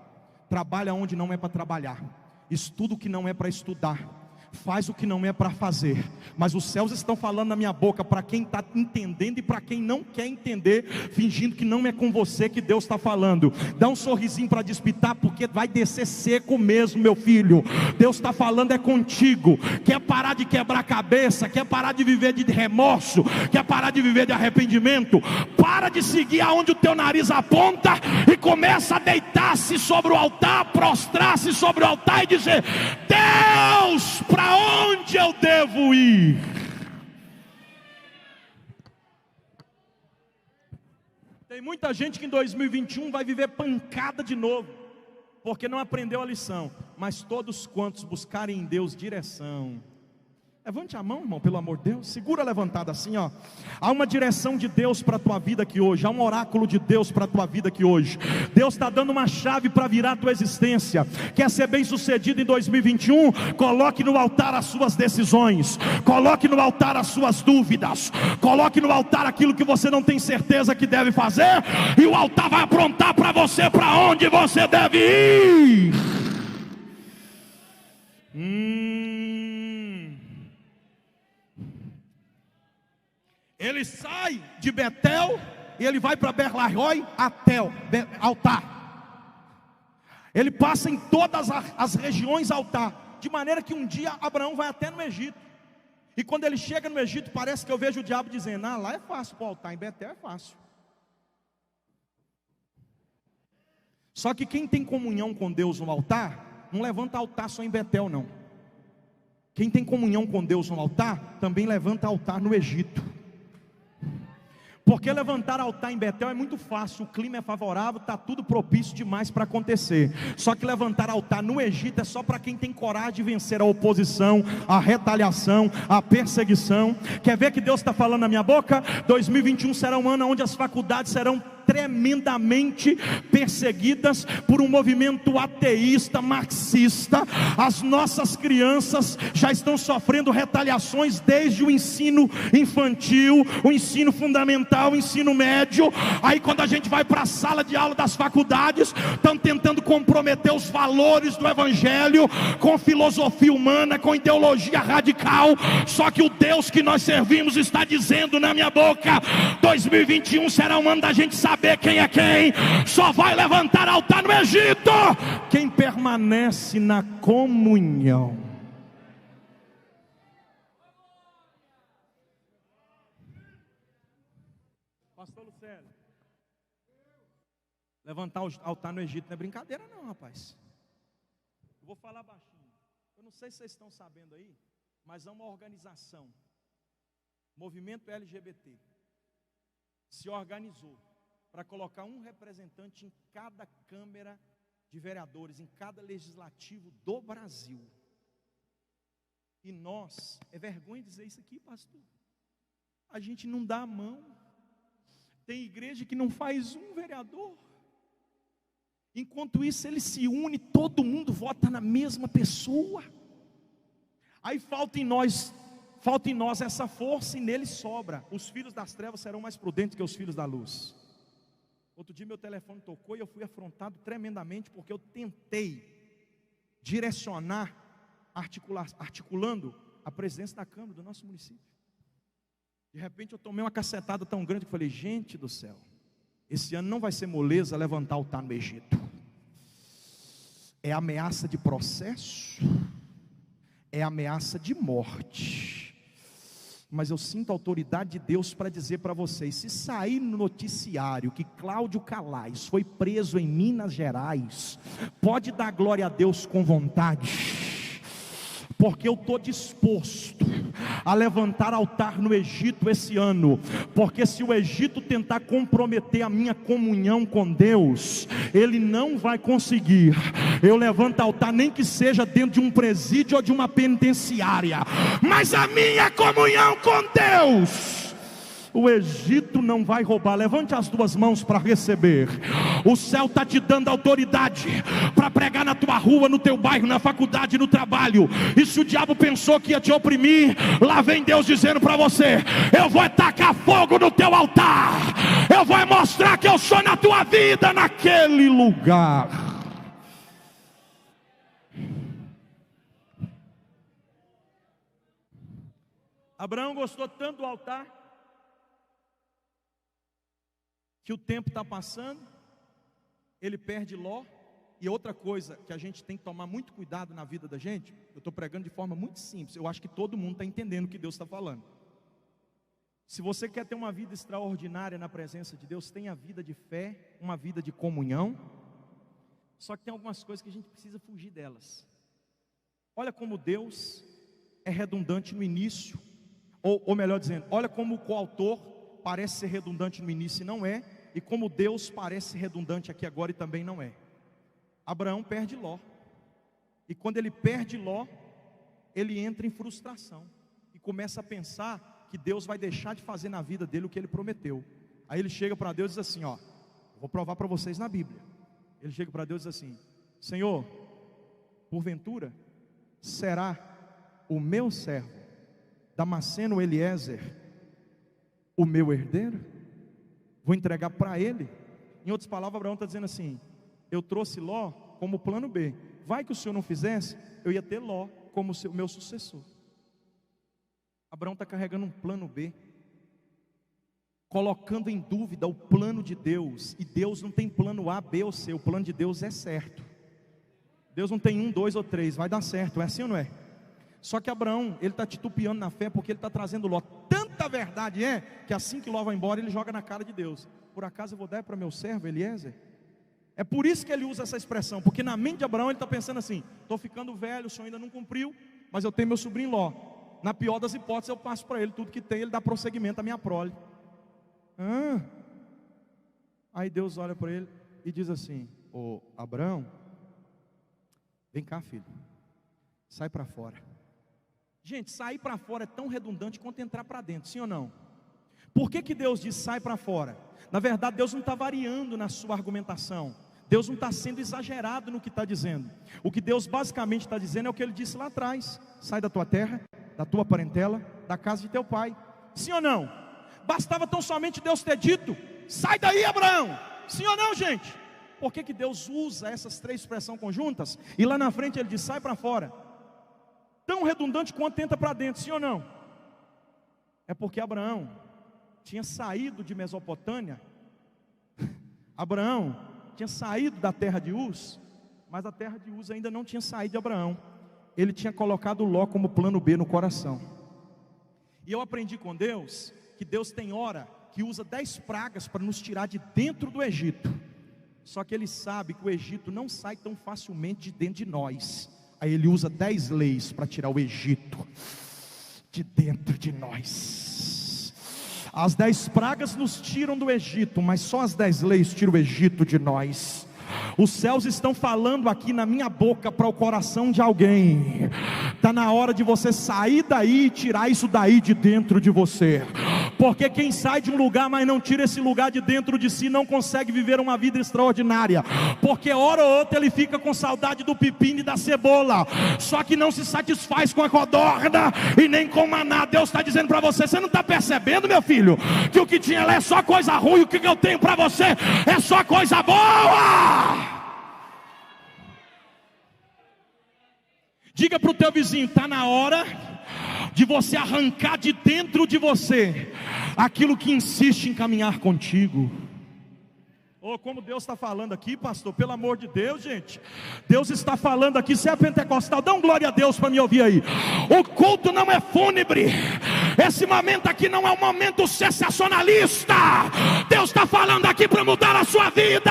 trabalha onde não é para trabalhar, estuda o que não é para estudar, faz o que não é para fazer. Mas os céus estão falando na minha boca para quem está entendendo e para quem não quer entender, fingindo que não é com você que Deus está falando. Dá um sorrisinho para despitar, porque vai descer seco mesmo, meu filho. Deus está falando é contigo. Quer parar de quebrar a cabeça, quer parar de viver de remorso, quer parar de viver de arrependimento, para de seguir aonde o teu nariz aponta e começa a deitar-se sobre o altar, prostrar-se sobre o altar e dizer: Deus, para onde eu devo ir? Tem muita gente que em 2021 vai viver pancada de novo. porque não aprendeu a lição. Mas todos quantos buscarem em Deus direção. Levante a mão, irmão, pelo amor de Deus. Segura levantada assim, ó. Há uma direção de Deus para a tua vida aqui hoje. Há um oráculo de Deus para a tua vida aqui hoje. Deus está dando uma chave para virar a tua existência. Quer ser bem sucedido em 2021? Coloque no altar as suas decisões. Coloque no altar as suas dúvidas. Coloque no altar aquilo que você não tem certeza que deve fazer. E o altar vai aprontar para você para onde você deve ir. Ele sai de Betel e ele vai para Berlarói até altar. Ele passa em todas as regiões altar, de maneira que um dia Abraão vai até no Egito. E quando ele chega no Egito, parece que eu vejo o diabo dizendo: ah, lá é fácil para o altar, em Betel é fácil. Só que quem tem comunhão com Deus no altar, não levanta altar só em Betel não. Quem tem comunhão com Deus no altar, também levanta altar no Egito. Porque levantar altar em Betel é muito fácil, o clima é favorável, está tudo propício demais para acontecer. Só que levantar altar no Egito é só para quem tem coragem de vencer a oposição, a retaliação, a perseguição. Quer ver que Deus está falando na minha boca? 2021 será um ano onde as faculdades serão tremendamente perseguidas por um movimento ateísta, marxista. As nossas crianças já estão sofrendo retaliações desde o ensino infantil, o ensino fundamental, o ensino médio. Aí quando a gente vai para a sala de aula das faculdades, estão tentando comprometer os valores do evangelho com filosofia humana, com ideologia radical. Só que o Deus que nós servimos está dizendo na minha boca: 2021 será um ano da gente saber quem é quem. Só vai levantar altar no Egito quem permanece na comunhão. Pastor Lucélio, levantar o altar no Egito não é brincadeira não, rapaz. Eu vou falar baixinho. Eu não sei se vocês estão sabendo aí, mas há uma organização, Movimento LGBT, se organizou para colocar um representante em cada Câmara de Vereadores, em cada Legislativo do Brasil. E nós, é vergonha dizer isso aqui, pastor, a gente não dá a mão. Tem igreja que não faz um vereador. Enquanto isso ele se une, todo mundo vota na mesma pessoa. Aí falta em nós essa força, e nele sobra. Os filhos das trevas serão mais prudentes que os filhos da luz. Outro dia meu telefone tocou e eu fui afrontado tremendamente, porque eu tentei direcionar, articulando a presidência da Câmara do nosso município. De repente eu tomei uma cacetada tão grande que falei: gente do céu, esse ano não vai ser moleza levantar altar no Egito. É ameaça de processo, é ameaça de morte. Mas eu sinto a autoridade de Deus para dizer para vocês: se sair no noticiário que Cláudio Calais foi preso em Minas Gerais, pode dar glória a Deus com vontade, porque eu estou disposto a levantar altar no Egito esse ano. Porque se o Egito tentar comprometer a minha comunhão com Deus, ele não vai conseguir. Eu levanto altar, nem que seja dentro de um presídio ou de uma penitenciária, mas a minha comunhão com Deus, o Egito não vai roubar. Levante as duas mãos para receber. O céu está te dando autoridade para pregar na tua rua, no teu bairro, na faculdade, no trabalho. E se o diabo pensou que ia te oprimir, lá vem Deus dizendo para você: eu vou tacar fogo no teu altar, eu vou mostrar que eu sou na tua vida, naquele lugar. Abraão gostou tanto do altar, que o tempo está passando, ele perde Ló. E outra coisa que a gente tem que tomar muito cuidado na vida da gente, eu estou pregando de forma muito simples, eu acho que todo mundo está entendendo o que Deus está falando. Se você quer ter uma vida extraordinária na presença de Deus, tenha vida de fé, uma vida de comunhão. Só que tem algumas coisas que a gente precisa fugir delas. Olha como Deus é redundante no início, ou melhor dizendo, olha como o coautor parece ser redundante no início e não é, e como Deus parece redundante aqui agora e também não é. Abraão perde Ló. E quando ele perde Ló, ele entra em frustração e começa a pensar que Deus vai deixar de fazer na vida dele o que ele prometeu. Aí ele chega para Deus e diz assim, ó, vou provar para vocês na Bíblia. Ele chega para Deus e diz assim: Senhor, porventura será o meu servo Damasceno Eliezer o meu herdeiro? Vou entregar para ele. Em outras palavras, Abraão está dizendo assim: eu trouxe Ló como plano B. Vai que o senhor não fizesse, eu ia ter Ló como meu sucessor. Abraão está carregando um plano B, colocando em dúvida o plano de Deus. E Deus não tem plano A, B ou C. O plano de Deus é certo. Deus não tem 1, 2 ou 3, vai dar certo, é assim ou não é? Só que Abraão, ele está titubeando na fé, porque ele está trazendo Ló. Tanta verdade é, que assim que Ló vai embora, ele joga na cara de Deus: por acaso eu vou dar para meu servo Eliezer? É por isso que ele usa essa expressão, porque na mente de Abraão ele está pensando assim: estou ficando velho, o senhor ainda não cumpriu, mas eu tenho meu sobrinho Ló. Na pior das hipóteses, eu passo para ele tudo que tem, ele dá prosseguimento à minha prole. Aí Deus olha para ele e diz assim: ô Abraão, vem cá, filho, sai para fora. Gente, sair para fora é tão redundante quanto entrar para dentro, sim ou não? Por que Deus diz sai para fora? Na verdade, Deus não está variando na sua argumentação. Deus não está sendo exagerado no que está dizendo. O que Deus basicamente está dizendo é o que Ele disse lá atrás: sai da tua terra, da tua parentela, da casa de teu pai. Sim ou não? Bastava tão somente Deus ter dito: sai daí, Abraão. Sim ou não, gente? Por que Deus usa essas três expressões conjuntas? E lá na frente Ele diz: sai para fora. Tão redundante quanto entra para dentro, sim ou não? É porque Abraão tinha saído de Mesopotâmia. Abraão tinha saído da terra de Uz, mas a terra de Uz ainda não tinha saído de Abraão. Ele tinha colocado Ló como plano B no coração. E eu aprendi com Deus que Deus tem hora que usa 10 pragas para nos tirar de dentro do Egito. Só que Ele sabe que o Egito não sai tão facilmente de dentro de nós. Aí Ele usa 10 leis para tirar o Egito de dentro de nós. As 10 pragas nos tiram do Egito, mas só as 10 leis tiram o Egito de nós. Os céus estão falando aqui na minha boca para o coração de alguém. Está na hora de você sair daí e tirar isso daí de dentro de você. Porque quem sai de um lugar, mas não tira esse lugar de dentro de si, não consegue viver uma vida extraordinária. Porque hora ou outra ele fica com saudade do pepino e da cebola, só que não se satisfaz com a codorna e nem com maná. Deus está dizendo para você: você não está percebendo, meu filho, que o que tinha lá é só coisa ruim, o que eu tenho para você é só coisa boa. Diga para o teu vizinho: está na hora de você arrancar de dentro de você aquilo que insiste em caminhar contigo. Oh, como Deus está falando aqui, pastor, pelo amor de Deus, gente. Deus está falando aqui. Você é pentecostal, dá um glória a Deus para me ouvir aí. O culto não é fúnebre. Esse momento aqui não é um momento sensacionalista. Deus está falando aqui para mudar a sua vida.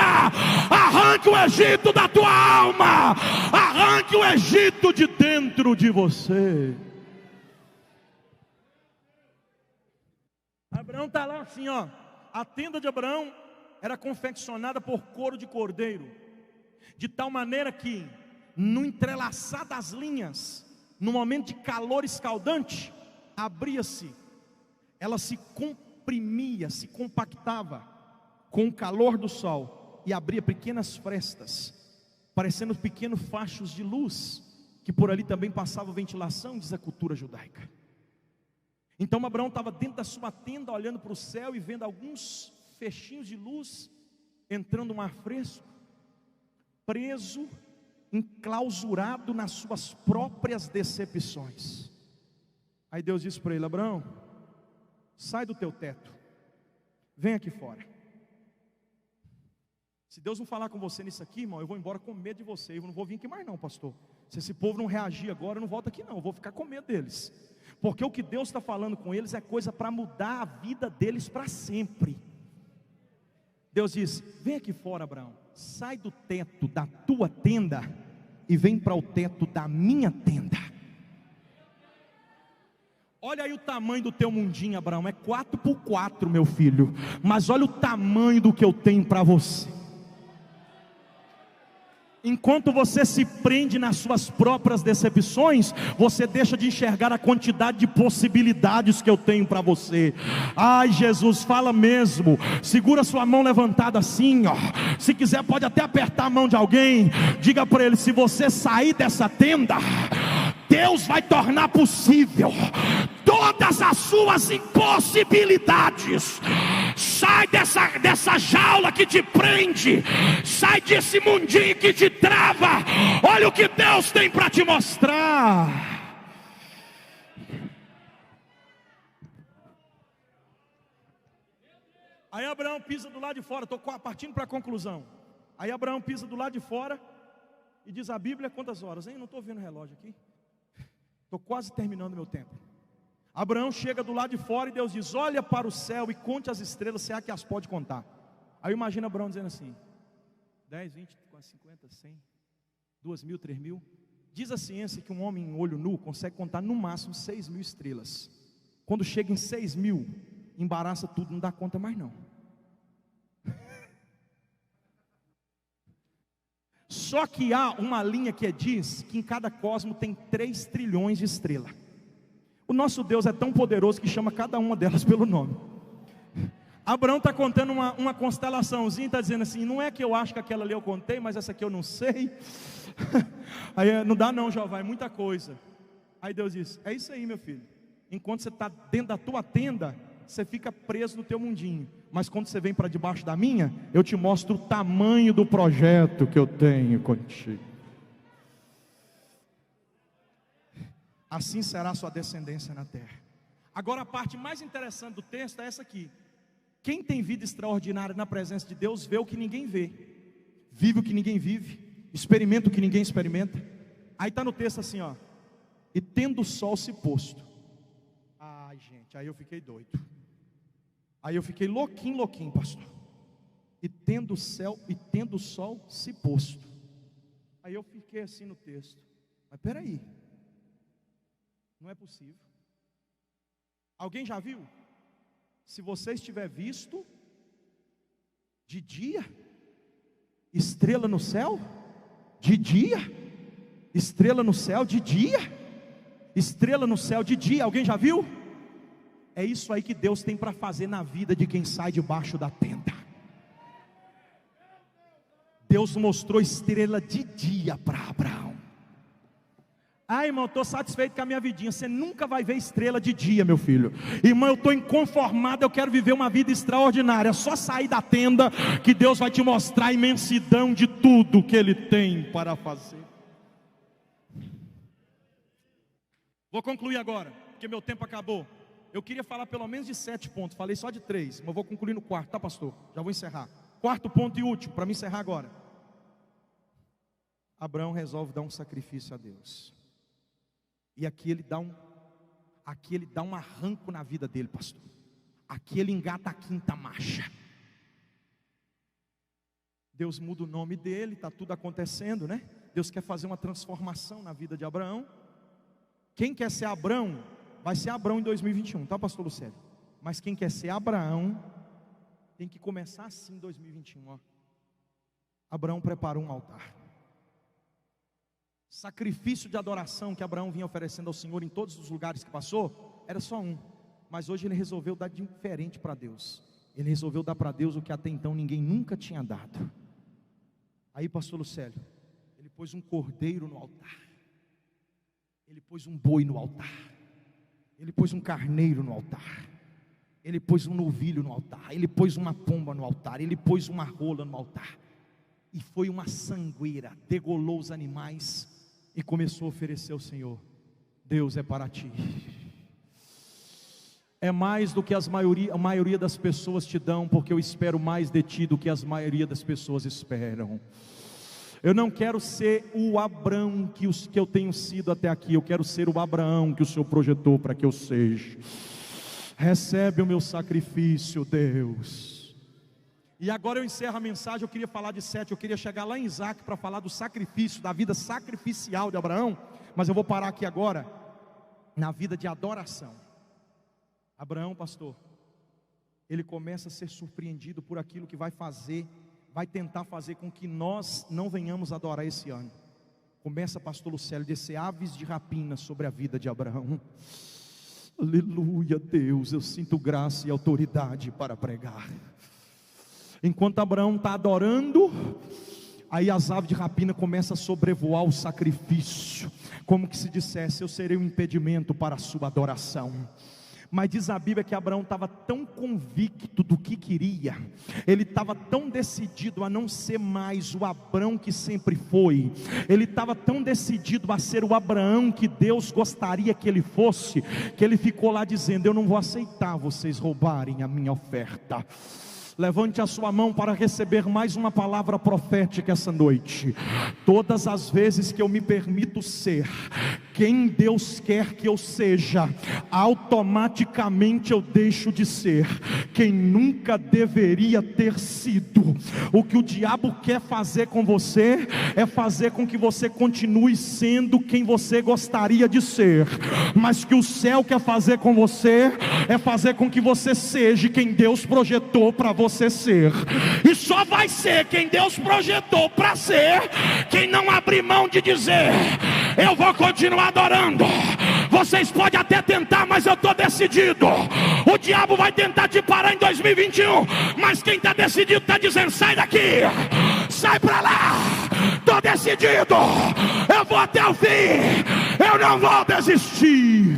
Arranque o Egito da tua alma. Arranque o Egito de dentro de você. Abraão está lá assim, ó. A tenda de Abraão era confeccionada por couro de cordeiro, de tal maneira que no entrelaçar das linhas, no momento de calor escaldante, abria-se, ela se comprimia, se compactava com o calor do sol e abria pequenas frestas, parecendo pequenos fachos de luz, que por ali também passava ventilação, diz a cultura judaica. Então Abraão estava dentro da sua tenda, olhando para o céu e vendo alguns fechinhos de luz entrando no ar fresco, preso, enclausurado nas suas próprias decepções. Aí Deus disse para ele: Abraão, sai do teu teto, vem aqui fora. Se Deus não falar com você nisso aqui, irmão, eu vou embora com medo de você. Eu não vou vir aqui mais não, pastor. Se esse povo não reagir agora, eu não volto aqui não, eu vou ficar com medo deles. Porque o que Deus está falando com eles é coisa para mudar a vida deles para sempre. Deus diz: vem aqui fora, Abraão, sai do teto da tua tenda e vem para o teto da minha tenda. Olha aí o tamanho do teu mundinho, Abraão, é 4x4, meu filho, mas olha o tamanho do que eu tenho para você. Enquanto você se prende nas suas próprias decepções, você deixa de enxergar a quantidade de possibilidades que eu tenho para você. Ai, Jesus, fala mesmo. Segura sua mão levantada assim, ó. Se quiser pode até apertar a mão de alguém. Diga para ele: se você sair dessa tenda, Deus vai tornar possível todas as suas impossibilidades. Sai dessa jaula que te prende. Sai desse mundinho que te trava. Olha o que Deus tem para te mostrar. Aí Abraão pisa do lado de fora. Estou partindo para a conclusão. Aí Abraão pisa do lado de fora e diz a Bíblia: quantas horas, hein? Não estou vendo o relógio aqui. Estou quase terminando meu tempo. Abraão chega do lado de fora e Deus diz: olha para o céu e conte as estrelas, se é que as pode contar. Aí imagina Abraão dizendo assim: 10, 20, 50, 100, 2.000, 3.000. Diz a ciência que um homem em olho nu consegue contar no máximo 6.000 estrelas. Quando chega em 6.000, embaraça tudo, não dá conta mais não. Só que há uma linha que diz que em cada cosmo tem 3 trilhões de estrelas. O nosso Deus é tão poderoso que chama cada uma delas pelo nome. Abraão está contando uma constelaçãozinha, está dizendo assim: não é que eu acho que aquela ali eu contei, mas essa aqui eu não sei. Aí não dá não, Jeová, é muita coisa. Aí Deus diz: é isso aí, meu filho. Enquanto você está dentro da tua tenda, você fica preso no teu mundinho. Mas quando você vem para debaixo da minha, eu te mostro o tamanho do projeto que eu tenho contigo. Assim será a sua descendência na terra. Agora a parte mais interessante do texto é essa aqui. Quem tem vida extraordinária na presença de Deus, vê o que ninguém vê, vive o que ninguém vive, experimenta o que ninguém experimenta. Aí está no texto assim, ó: e tendo o sol se posto. Ai, gente, aí eu fiquei doido. Aí eu fiquei louquinho, pastor. E tendo o sol se posto. Aí eu fiquei assim no texto: mas peraí, não é possível. Alguém já viu? Se você estiver visto de dia, estrela no céu, de dia, estrela no céu, de dia, estrela no céu, de dia. Alguém já viu? É isso aí que Deus tem para fazer na vida de quem sai debaixo da tenda. Deus mostrou estrela de dia para Abraão. Ah, irmão, estou satisfeito com a minha vidinha. Você nunca vai ver estrela de dia, meu filho. Irmão, eu estou inconformado, eu quero viver uma vida extraordinária. É só sair da tenda que Deus vai te mostrar a imensidão de tudo que Ele tem para fazer. Vou concluir agora, porque meu tempo acabou. Eu queria falar pelo menos de 7 pontos. Falei só de 3, mas vou concluir no 4, tá, pastor? Já vou encerrar. 4º ponto e último, para me encerrar agora. Abraão resolve dar um sacrifício a Deus. E aqui ele dá um arranco na vida dele, pastor. Aqui ele engata a 5ª marcha. Deus muda o nome dele, está tudo acontecendo, né? Deus quer fazer uma transformação na vida de Abraão. Quem quer ser Abraão, vai ser Abraão em 2021, tá, pastor Lucélio? Mas quem quer ser Abraão, tem que começar assim em 2021, ó. Abraão preparou um altar. Sacrifício de adoração que Abraão vinha oferecendo ao Senhor em todos os lugares que passou, era só um. Mas hoje ele resolveu dar diferente para Deus. Ele resolveu dar para Deus o que até então ninguém nunca tinha dado. Aí, pastor Lucélio, ele pôs um cordeiro no altar. Ele pôs um boi no altar. Ele pôs um carneiro no altar. Ele pôs um novilho no altar. Ele pôs uma pomba no altar. Ele pôs uma rola no altar. E foi uma sangueira, degolou os animais e começou a oferecer ao Senhor. Deus é para ti. É mais do que a maioria das pessoas te dão, porque eu espero mais de ti do que a maioria das pessoas esperam. Eu não quero ser o Abraão que eu tenho sido até aqui. Eu quero ser o Abraão que o Senhor projetou para que eu seja. Recebe o meu sacrifício, Deus. E agora eu encerro a mensagem. Eu queria falar de 7. Eu queria chegar lá em Isaac para falar do sacrifício, da vida sacrificial de Abraão. Mas eu vou parar aqui agora na vida de adoração. Abraão, pastor, ele começa a ser surpreendido por aquilo que vai fazer vai tentar fazer com que nós não venhamos adorar esse ano. Começa, pastor Lucélio, a descer aves de rapina sobre a vida de Abraão. Aleluia, Deus, eu sinto graça e autoridade para pregar. Enquanto Abraão está adorando, aí as aves de rapina começam a sobrevoar o sacrifício, como que se dissesse: eu serei um impedimento para a sua adoração. Mas diz a Bíblia que Abraão estava tão convicto do que queria, ele estava tão decidido a não ser mais o Abraão que sempre foi, ele estava tão decidido a ser o Abraão que Deus gostaria que ele fosse, que ele ficou lá dizendo: eu não vou aceitar vocês roubarem a minha oferta. Levante a sua mão para receber mais uma palavra profética essa noite. Todas as vezes que eu me permito ser quem Deus quer que eu seja, automaticamente eu deixo de ser quem nunca deveria ter sido. O que o diabo quer fazer com você é fazer com que você continue sendo quem você gostaria de ser, mas que o céu quer fazer com você é fazer com que você seja quem Deus projetou para você ser. E só vai ser quem Deus projetou para ser quem não abrir mão de dizer: eu vou continuar adorando. Vocês podem até tentar, mas eu estou decidido. O diabo vai tentar te parar em 2021, mas quem está decidido está dizendo: sai daqui, sai para lá, estou decidido, eu vou até o fim, eu não vou desistir.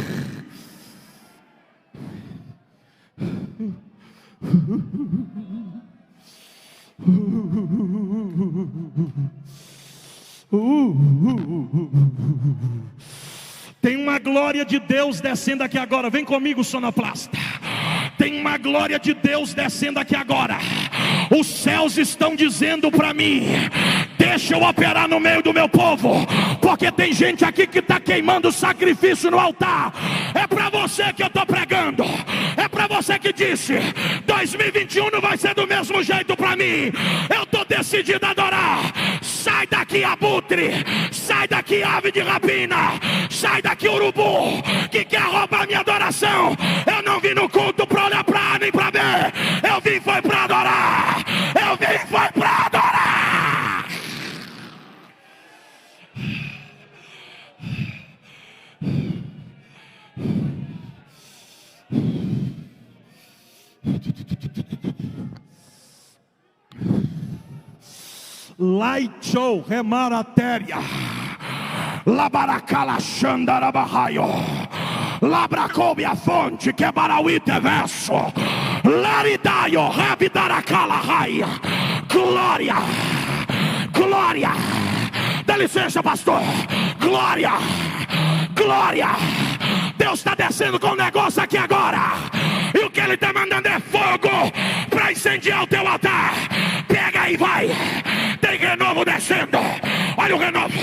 Tem uma glória de Deus descendo aqui agora. Vem comigo, sonoplasta. Tem uma glória de Deus descendo aqui agora. Os céus estão dizendo para mim: deixa eu operar no meio do meu povo, porque tem gente aqui que está queimando sacrifício no altar. É para você que eu estou pregando. É para você que disse: 2021 não vai ser do mesmo jeito para mim. Eu estou decidido a adorar. Sai daqui, abutre. Sai daqui, ave de rapina. Sai daqui, urubu, que quer roubar minha adoração. Eu não vim no culto para olhar para A nem para B. Eu vim foi para adorar. Eu vim foi para adorar. Light show, remaratéria, labaracala xandarabahaio, labracoube a fonte, que barauíte verso, laridaio, rabidaracala raia, glória, glória, dá licença, pastor, glória, glória. Deus está descendo com um negócio aqui agora, e o que Ele está mandando é fogo para incendiar o teu altar. Pega aí, vai. Tem renovo descendo. Olha o renovo,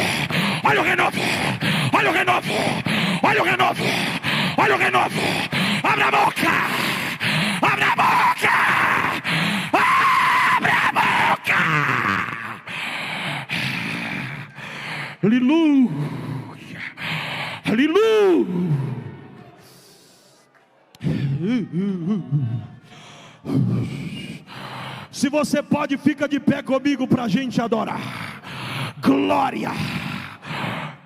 olha o renovo, olha o renovo, olha o renovo, olha o renovo. Abre a boca, abre a boca, abre a boca. Aleluia, aleluia. Se você pode, fica de pé comigo para a gente adorar. Glória,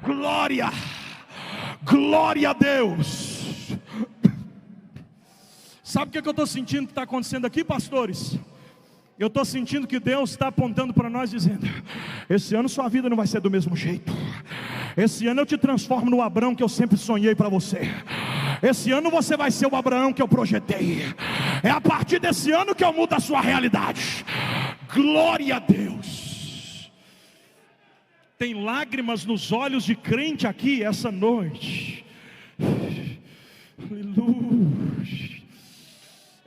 glória, glória a Deus. Sabe o que eu estou sentindo que está acontecendo aqui, pastores? Eu estou sentindo que Deus está apontando para nós dizendo: esse ano sua vida não vai ser do mesmo jeito. Esse ano eu te transformo no Abraão que eu sempre sonhei para você. Esse ano você vai ser o Abraão que eu projetei. É a partir desse ano que eu mudo a sua realidade. Glória a Deus. Tem lágrimas nos olhos de crente aqui essa noite. Aleluia.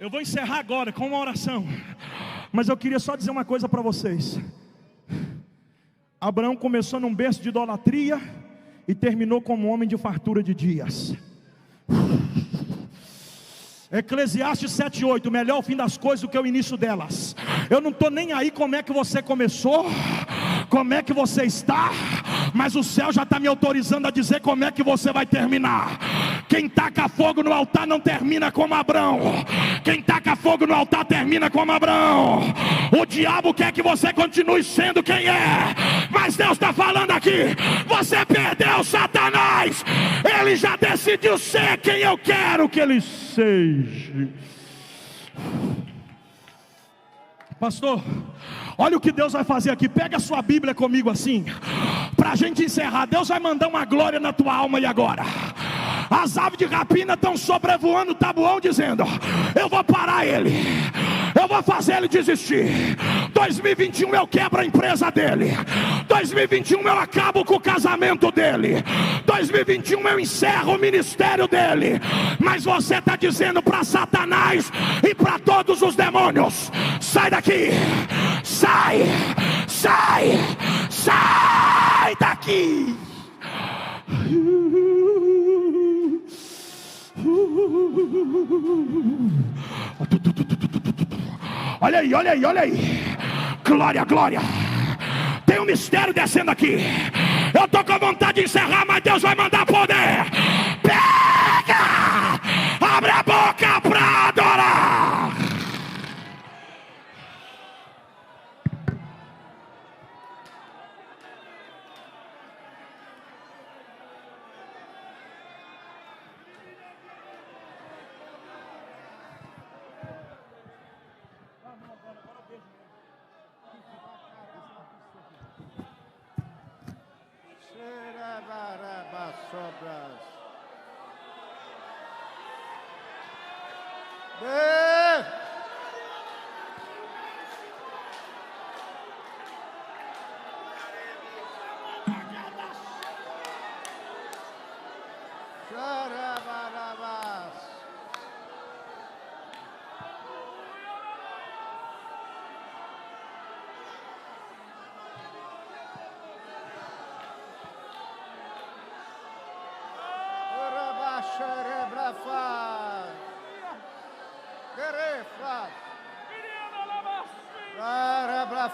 Eu vou encerrar agora com uma oração, mas eu queria só dizer uma coisa para vocês. Abraão começou num berço de idolatria e terminou como um homem de fartura de dias. Eclesiastes 7:8, melhor o fim das coisas do que o início delas. Eu não estou nem aí como é que você começou, como é que você está, mas o céu já está me autorizando a dizer como é que você vai terminar. Quem taca fogo no altar não termina como Abrão. Quem taca fogo no altar termina como Abrão. O diabo quer que você continue sendo quem é, mas Deus está falando aqui: você perdeu Satanás. Ele já decidiu ser quem eu quero que ele seja. Pastor, olha o que Deus vai fazer aqui. Pega a sua Bíblia comigo assim, para a gente encerrar. Deus vai mandar uma glória na tua alma e agora. As aves de rapina estão sobrevoando o tabuão, dizendo: eu vou parar ele, eu vou fazer ele desistir. 2021 eu quebro a empresa dele. 2021 eu acabo com o casamento dele. 2021 eu encerro o ministério dele. Mas você está dizendo para Satanás e para todos os demônios: sai daqui, sai, sai, sai daqui. Olha aí, olha aí, olha aí. Glória, glória. Tem um mistério descendo aqui. Eu estou com vontade de encerrar, mas Deus vai mandar poder. Pega! Abre a boca para adorar.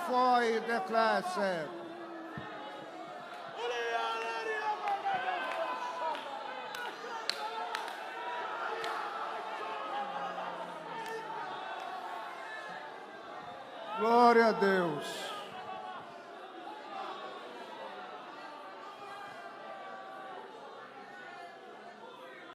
Foi de classe. Glória a Deus.